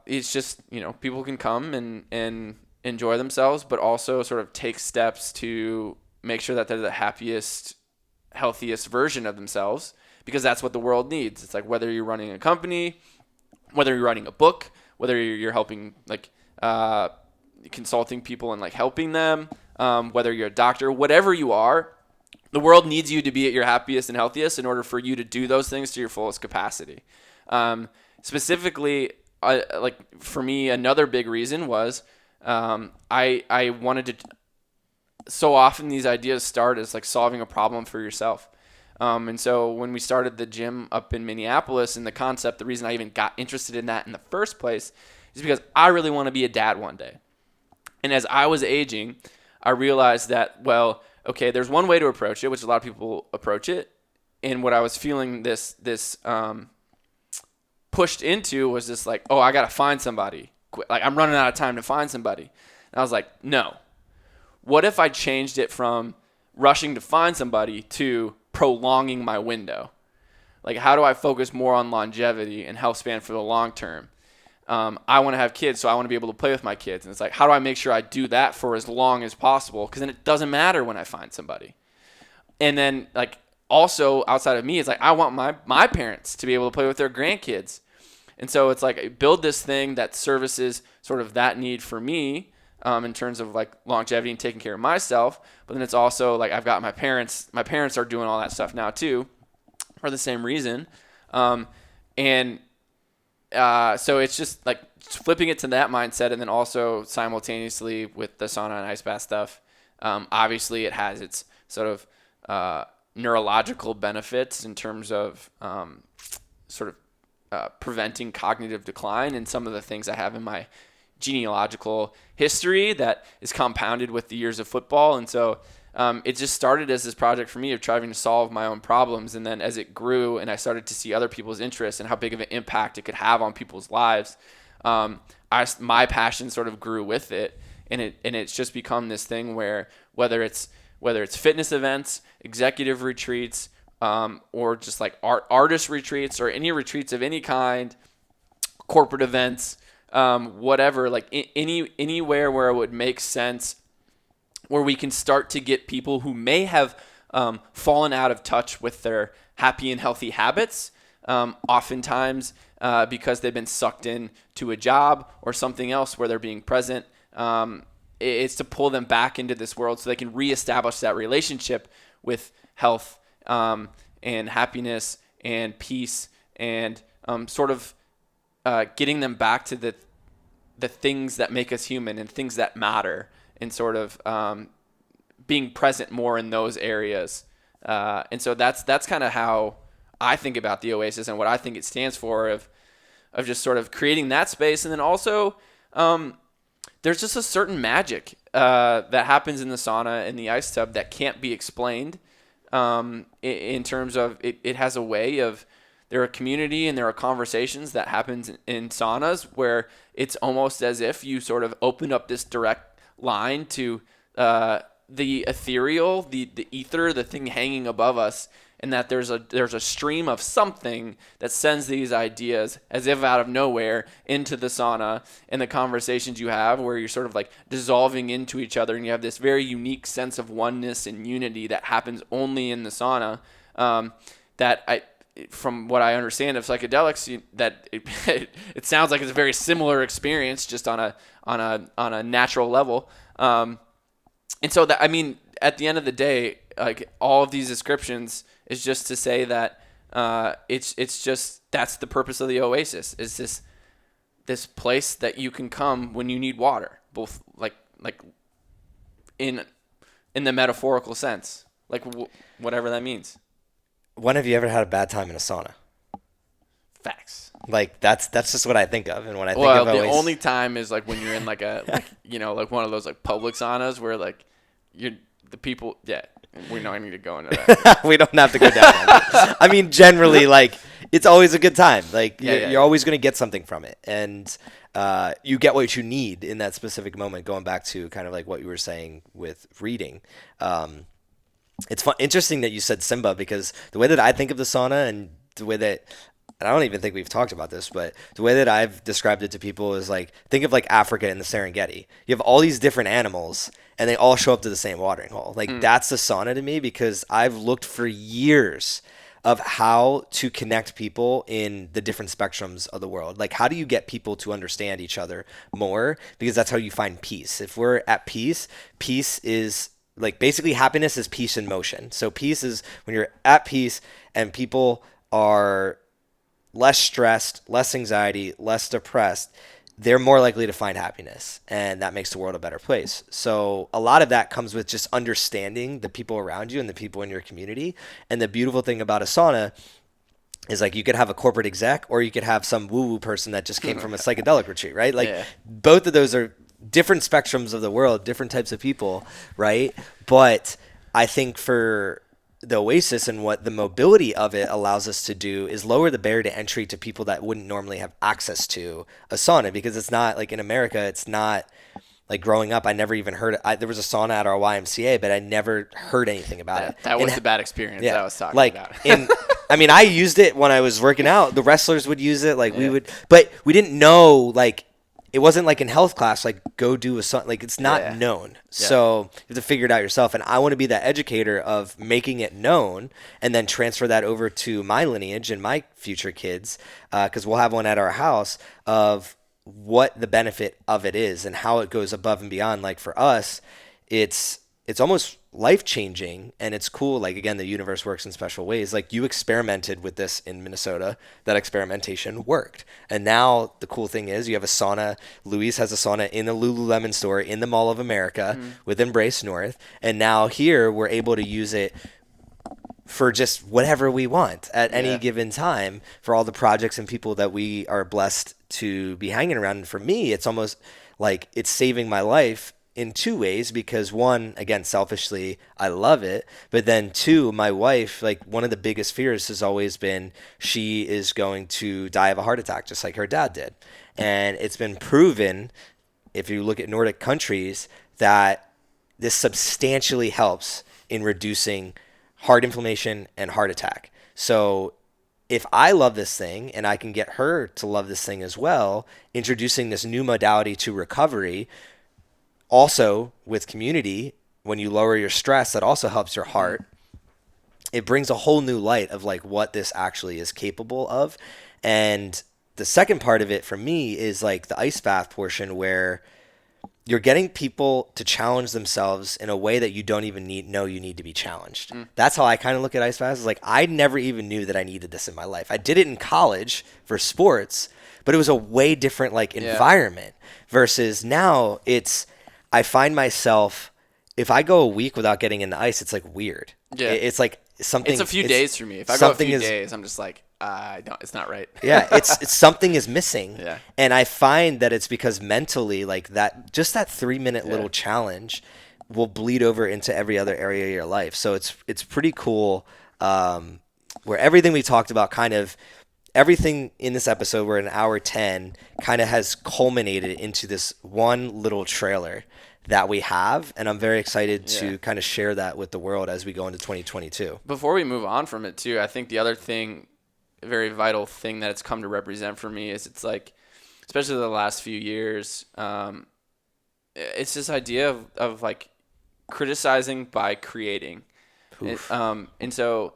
it's just, people can come and enjoy themselves, but also sort of take steps to make sure that they're the happiest, healthiest version of themselves, because that's what the world needs. It's like whether you're running a company, whether you're writing a book, whether you're helping like consulting people and like helping them, whether you're a doctor, whatever you are, the world needs you to be at your happiest and healthiest in order for you to do those things to your fullest capacity. Specifically, like for me, another big reason was I wanted to. So often these ideas start as like solving a problem for yourself. And so when we started the gym up in Minneapolis, and the reason I even got interested in that in the first place is because I really want to be a dad one day. And as I was aging, I realized that, well, okay, there's one way to approach it, which a lot of people approach it. And what I was feeling this pushed into was this like, oh, I got to find somebody. Like I'm running out of time to find somebody. And I was like, no. What if I changed it from rushing to find somebody to prolonging my window? Like, how do I focus more on longevity and health span for the long term? I want to have kids, so I want to be able to play with my kids. And it's like, how do I make sure I do that for as long as possible? Because then it doesn't matter when I find somebody. And then, like, also outside of me, it's like, I want my parents to be able to play with their grandkids. And so it's like, I build this thing that services sort of that need for me, in terms of like longevity and taking care of myself. But then it's also like I've got my parents are doing all that stuff now too for the same reason. So it's just like flipping it to that mindset, and then also simultaneously with the sauna and ice bath stuff. Obviously it has its sort of neurological benefits in terms of preventing cognitive decline, and some of the things I have in my genealogical history that is compounded with the years of football. And so it just started as this project for me of trying to solve my own problems. And then as it grew and I started to see other people's interests and how big of an impact it could have on people's lives, my passion sort of grew with it. And it's just become this thing where whether it's fitness events, executive retreats, or just like artist retreats or any retreats of any kind, corporate events, whatever, like anywhere where it would make sense, where we can start to get people who may have fallen out of touch with their happy and healthy habits, oftentimes because they've been sucked in to a job or something else where they're being present. It's to pull them back into this world so they can reestablish that relationship with health and happiness and peace, and sort of getting them back to the things that make us human and things that matter, and sort of being present more in those areas. And so that's kind of how I think about the Oasis and what I think it stands for, of just sort of creating that space. And then also there's just a certain magic that happens in the sauna and the ice tub that can't be explained, in terms of it has a way of, there are community and there are conversations that happens in saunas where it's almost as if you sort of open up this direct line to the ethereal, the ether, the thing hanging above us, and that there's a stream of something that sends these ideas as if out of nowhere into the sauna, and the conversations you have where you're sort of like dissolving into each other, and you have this very unique sense of oneness and unity that happens only in the sauna. From what I understand of psychedelics, that it sounds like it's a very similar experience, just on a natural level. And so that, I mean, at the end of the day, like, all of these descriptions is just to say that it's just, that's the purpose of the Oasis, is this place that you can come when you need water, both like in the metaphorical sense, like whatever that means. When have you ever had a bad time in a sauna? Facts. Like, that's just what I think of, and when I think of the only time is like when you're in like a like one of those like public saunas where like the people. Yeah, we don't need to go into that. We don't have to go down that. I mean, generally, like, it's always a good time. Like, you're always going to get something from it, and you get what you need in that specific moment. Going back to kind of like what you were saying with reading. It's interesting that you said Simba, because the way that I think of the sauna, and the way that, and I don't even think we've talked about this, but the way that I've described it to people is like, think of like Africa and the Serengeti. You have all these different animals, and they all show up to the same watering hole. Like, that's the sauna to me, because I've looked for years of how to connect people in the different spectrums of the world. Like, how do you get people to understand each other more? Because that's how you find peace. If we're at peace, peace is, like, basically happiness is peace in motion. So peace is when you're at peace and people are less stressed, less anxiety, less depressed, they're more likely to find happiness, and that makes the world a better place. So a lot of that comes with just understanding the people around you and the people in your community. And the beautiful thing about a sauna is, like, you could have a corporate exec, or you could have some woo-woo person that just came from a psychedelic retreat, right? Like, both of those are different spectrums of the world, different types of people, right? But I think for the Oasis, and what the mobility of it allows us to do, is lower the barrier to entry to people that wouldn't normally have access to a sauna. Because it's not like, in America, it's not like, growing up, I never even heard it. There was a sauna at our YMCA, but I never heard anything about it. That was the bad experience that I was talking about. I mean, I used it when I was working out. The wrestlers would use it. Like, we would, but we didn't know, like, it wasn't like in health class, like, go do a sauna. Like, it's not known. So you have to figure it out yourself. And I want to be that educator of making it known, and then transfer that over to my lineage and my future kids. Because we'll have one at our house of what the benefit of it is and how it goes above and beyond. Like, for us, it's almost life-changing, and it's cool. Like, again, the universe works in special ways. Like, you experimented with this in Minnesota. That experimentation worked. And now the cool thing is, you have a sauna. Louise has a sauna in the Lululemon store in the Mall of America with Embrace North. And now here we're able to use it for just whatever we want at any given time, for all the projects and people that we are blessed to be hanging around. And for me, it's almost like it's saving my life in two ways, because one, again, selfishly, I love it. But then two, my wife, like, one of the biggest fears has always been she is going to die of a heart attack, just like her dad did. And it's been proven, if you look at Nordic countries, that this substantially helps in reducing heart inflammation and heart attack. So if I love this thing and I can get her to love this thing as well, introducing this new modality to recovery, also with community, when you lower your stress, that also helps your heart. It brings a whole new light of, like, what this actually is capable of. And the second part of it for me is, like, the ice bath portion, where you're getting people to challenge themselves in a way that you don't even know you need to be challenged. That's how I kind of look at ice baths. Like, I never even knew that I needed this in my life. I did it in college for sports, but it was a way different like environment versus now I find myself, if I go a week without getting in the ice, it's like weird. Yeah. It's like something. It's a few days for me. If I go a few days, I'm just like, it's not right. Yeah, it's something is missing. Yeah. And I find that it's because mentally, like that, just that 3-minute little challenge will bleed over into every other area of your life. So it's pretty cool. Where everything we talked about, kind of everything in this episode, we're an hour 10, kind of has culminated into this one little trailer that we have, and I'm very excited to kind of share that with the world as we go into 2022. Before we move on from it too, I think the other thing, a very vital thing that it's come to represent for me is it's like, especially the last few years, it's this idea of like criticizing by creating. And so,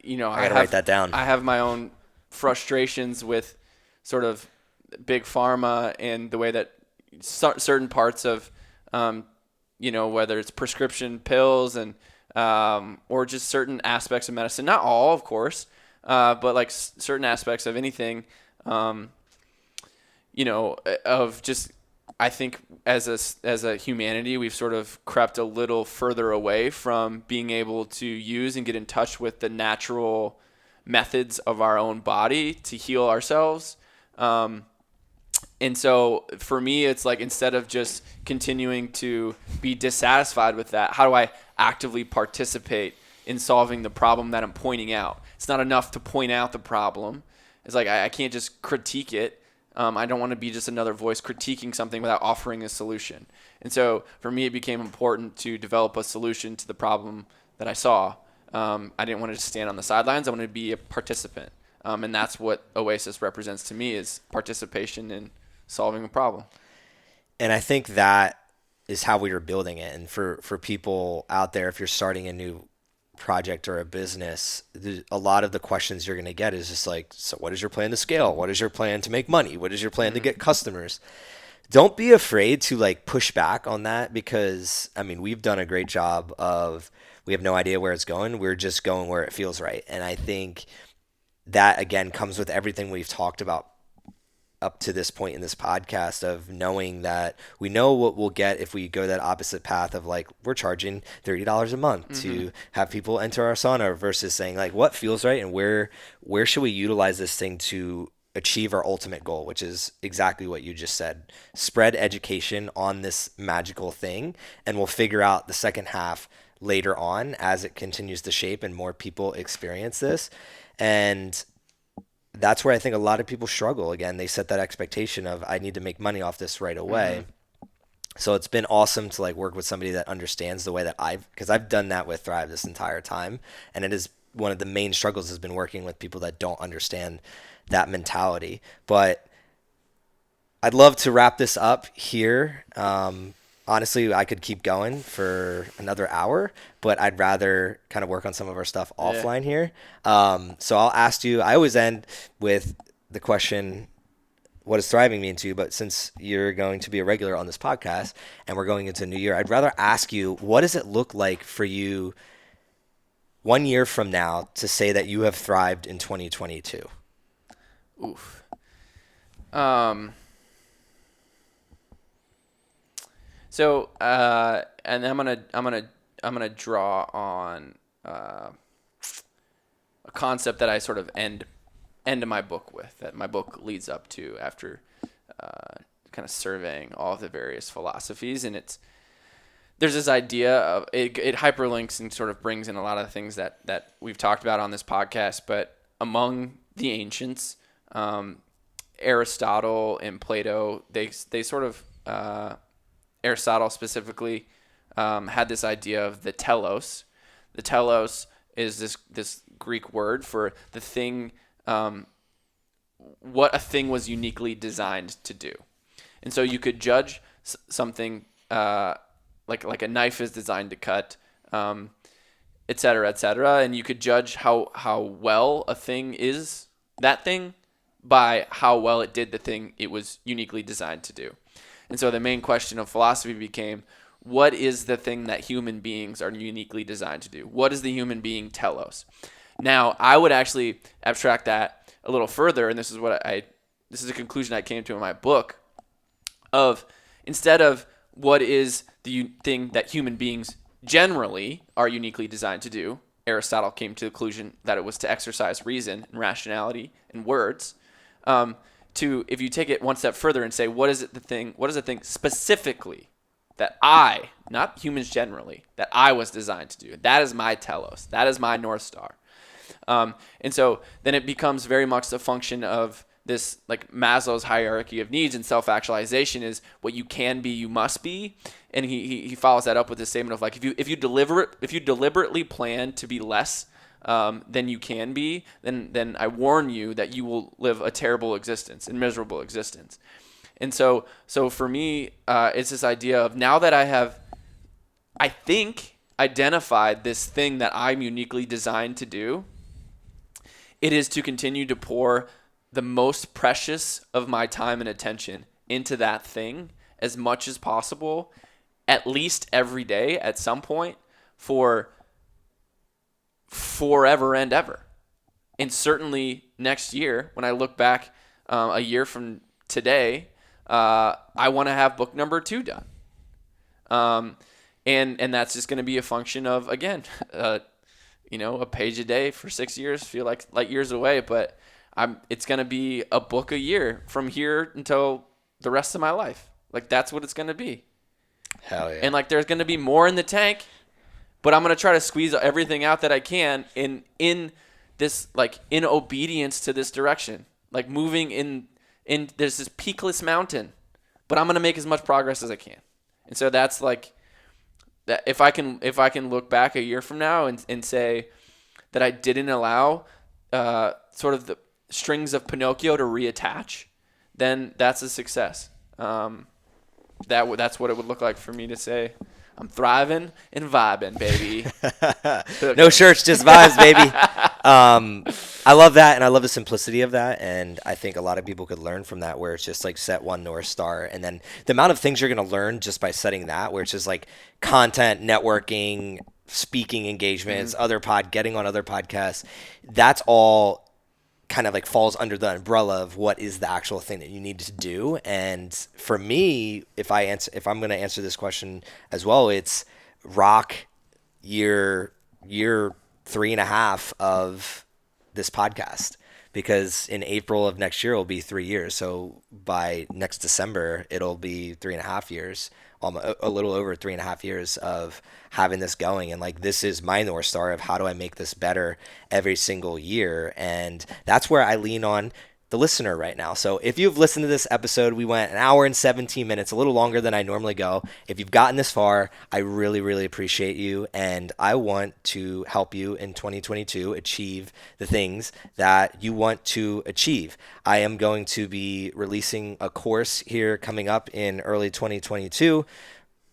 you know, I gotta write that down. I have my own frustrations with sort of big pharma and the way that certain parts of, you know, whether it's prescription pills and or just certain aspects of medicine, not all, of course, but like certain aspects of anything, you know, of just, I think as a humanity, we've sort of crept a little further away from being able to use and get in touch with the natural methods of our own body to heal ourselves. And so for me, it's like, instead of just continuing to be dissatisfied with that, how do I actively participate in solving the problem that I'm pointing out? It's not enough to point out the problem. It's like, I can't just critique it. I don't want to be just another voice critiquing something without offering a solution. And so for me, it became important to develop a solution to the problem that I saw. I didn't want to just stand on the sidelines. I wanted to be a participant. And that's what OASYSS represents to me, is participation in solving a problem. And I think that is how we were building it. And for people out there, if you're starting a new project or a business, a lot of the questions you're going to get is just like, so what is your plan to scale? What is your plan to make money? What is your plan to get customers? Don't be afraid to like push back on that, because I mean, we've done a great job of, we have no idea where it's going. We're just going where it feels right. And I think that again comes with everything we've talked about up to this point in this podcast, of knowing that we know what we'll get if we go that opposite path of like, we're charging $30 a month to have people enter our sauna, versus saying like, what feels right and where should we utilize this thing to achieve our ultimate goal, which is exactly what you just said. Spread education on this magical thing, and we'll figure out the second half later on as it continues to shape and more people experience this. And that's where I think a lot of people struggle. Again, they set that expectation of, I need to make money off this right away. So it's been awesome to like work with somebody that understands the way that because I've done that with Thrive this entire time. And it is one of the main struggles, has been working with people that don't understand that mentality. But I'd love to wrap this up here. Honestly, I could keep going for another hour, but I'd rather kind of work on some of our stuff offline here. So I'll ask you, I always end with the question, what does thriving mean to you? But since you're going to be a regular on this podcast and we're going into a new year, I'd rather ask you, what does it look like for you 1 year from now to say that you have thrived in 2022? Oof. So, and I'm gonna draw on a concept that I sort of end my book with, that my book leads up to after kind of surveying all of the various philosophies, and there's this idea of it hyperlinks and sort of brings in a lot of the things that we've talked about on this podcast. But among the ancients, Aristotle and Plato, they sort of Aristotle specifically had this idea of the telos. The telos is this Greek word for the thing, what a thing was uniquely designed to do. And so you could judge something like a knife is designed to cut, et cetera, and you could judge how well a thing is, that thing, by how well it did the thing it was uniquely designed to do. And so the main question of philosophy became, what is the thing that human beings are uniquely designed to do? What is the human being telos? Now, I would actually abstract that a little further, and this is a conclusion I came to in my book, of instead of what is the thing that human beings generally are uniquely designed to do, Aristotle came to the conclusion that it was to exercise reason and rationality and words. To if you take it one step further and say, what is the thing specifically that I, not humans generally, that I was designed to do? That is my telos. That is my North Star. And so then it becomes very much a function of this, like Maslow's hierarchy of needs, and self-actualization is what you can be, you must be. And he follows that up with the statement of like, if you deliberately plan to be less than you can be, then I warn you that you will live a terrible existence and miserable existence. And so for me, it's this idea of, now that I think, identified this thing that I'm uniquely designed to do, it is to continue to pour the most precious of my time and attention into that thing as much as possible, at least every day at some point, for forever and ever. And certainly next year, when I look back a year from today, I want to have book number 2 done. And that's just going to be a function of, again, a page a day for 6 years feel like years away, but it's going to be a book a year from here until the rest of my life. Like, that's what it's going to be. Hell yeah. And like, there's going to be more in the tank, but I'm going to try to squeeze everything out that I can in this, like, in obedience to this direction, like moving in there's this peakless mountain, but I'm going to make as much progress as I can. And so that's like that. If I can look back a year from now and say that I didn't allow sort of the strings of Pinocchio to reattach, then that's a success. That's what it would look like for me to say, I'm thriving and vibing, baby. No shirts, just vibes, baby. I love that, and I love the simplicity of that, and I think a lot of people could learn from that, where it's just like set one North Star, and then the amount of things you're going to learn just by setting that, where it's just like content, networking, speaking engagements, getting on other podcasts, that's all kind of like falls under the umbrella of what is the actual thing that you need to do. And for me, if I'm going to answer this question as well, it's rock year 3.5 of this podcast, because in April of next year it'll be 3 years. So by next December it'll be 3.5 years, a little over 3.5 years of having this going. And like, this is my North Star of how do I make this better every single year. And that's where I lean on the listener right now. So if you've listened to this episode, we went 1 hour and 17 minutes, a little longer than I normally go. If you've gotten this far, I really, really appreciate you. And I want to help you in 2022 achieve the things that you want to achieve. I am going to be releasing a course here coming up in early 2022,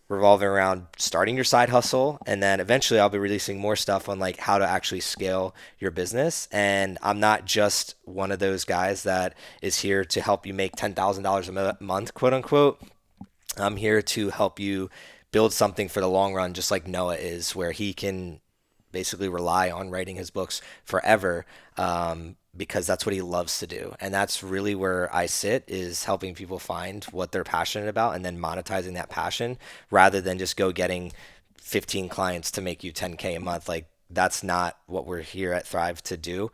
revolving around starting your side hustle, and then eventually I'll be releasing more stuff on like how to actually scale your business. And I'm not just one of those guys that is here to help you make $10,000 a month, quote unquote. I'm here to help you build something for the long run, just like Noah is, where he can basically rely on writing his books forever, because that's what he loves to do. And that's really where I sit, is helping people find what they're passionate about and then monetizing that passion, rather than just go getting 15 clients to make you 10K a month. Like, that's not what we're here at Thrive to do.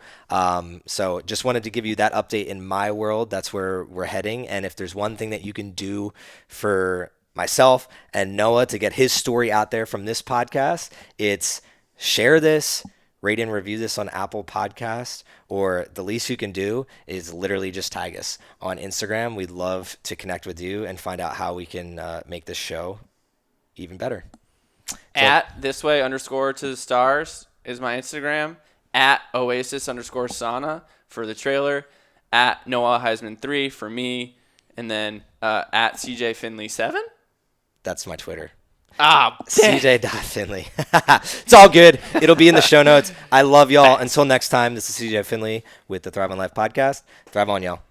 So just wanted to give you that update in my world. That's where we're heading. And if there's one thing that you can do for myself and Noah to get his story out there from this podcast, it's share this, rate and review this on Apple Podcasts, or the least you can do is literally just tag us on Instagram. We'd love to connect with you and find out how we can make this show even better. At @thisway_to_the_stars is my Instagram. At Oasis_Sauna for the trailer. At Noah Huisman 3 for me. And then at CJ Finley 7. That's my Twitter. CJ.Finley. It's all good. It'll be in the show notes. I love y'all. Until next time, this is CJ Finley with the Thrive on Life podcast. Thrive on, y'all.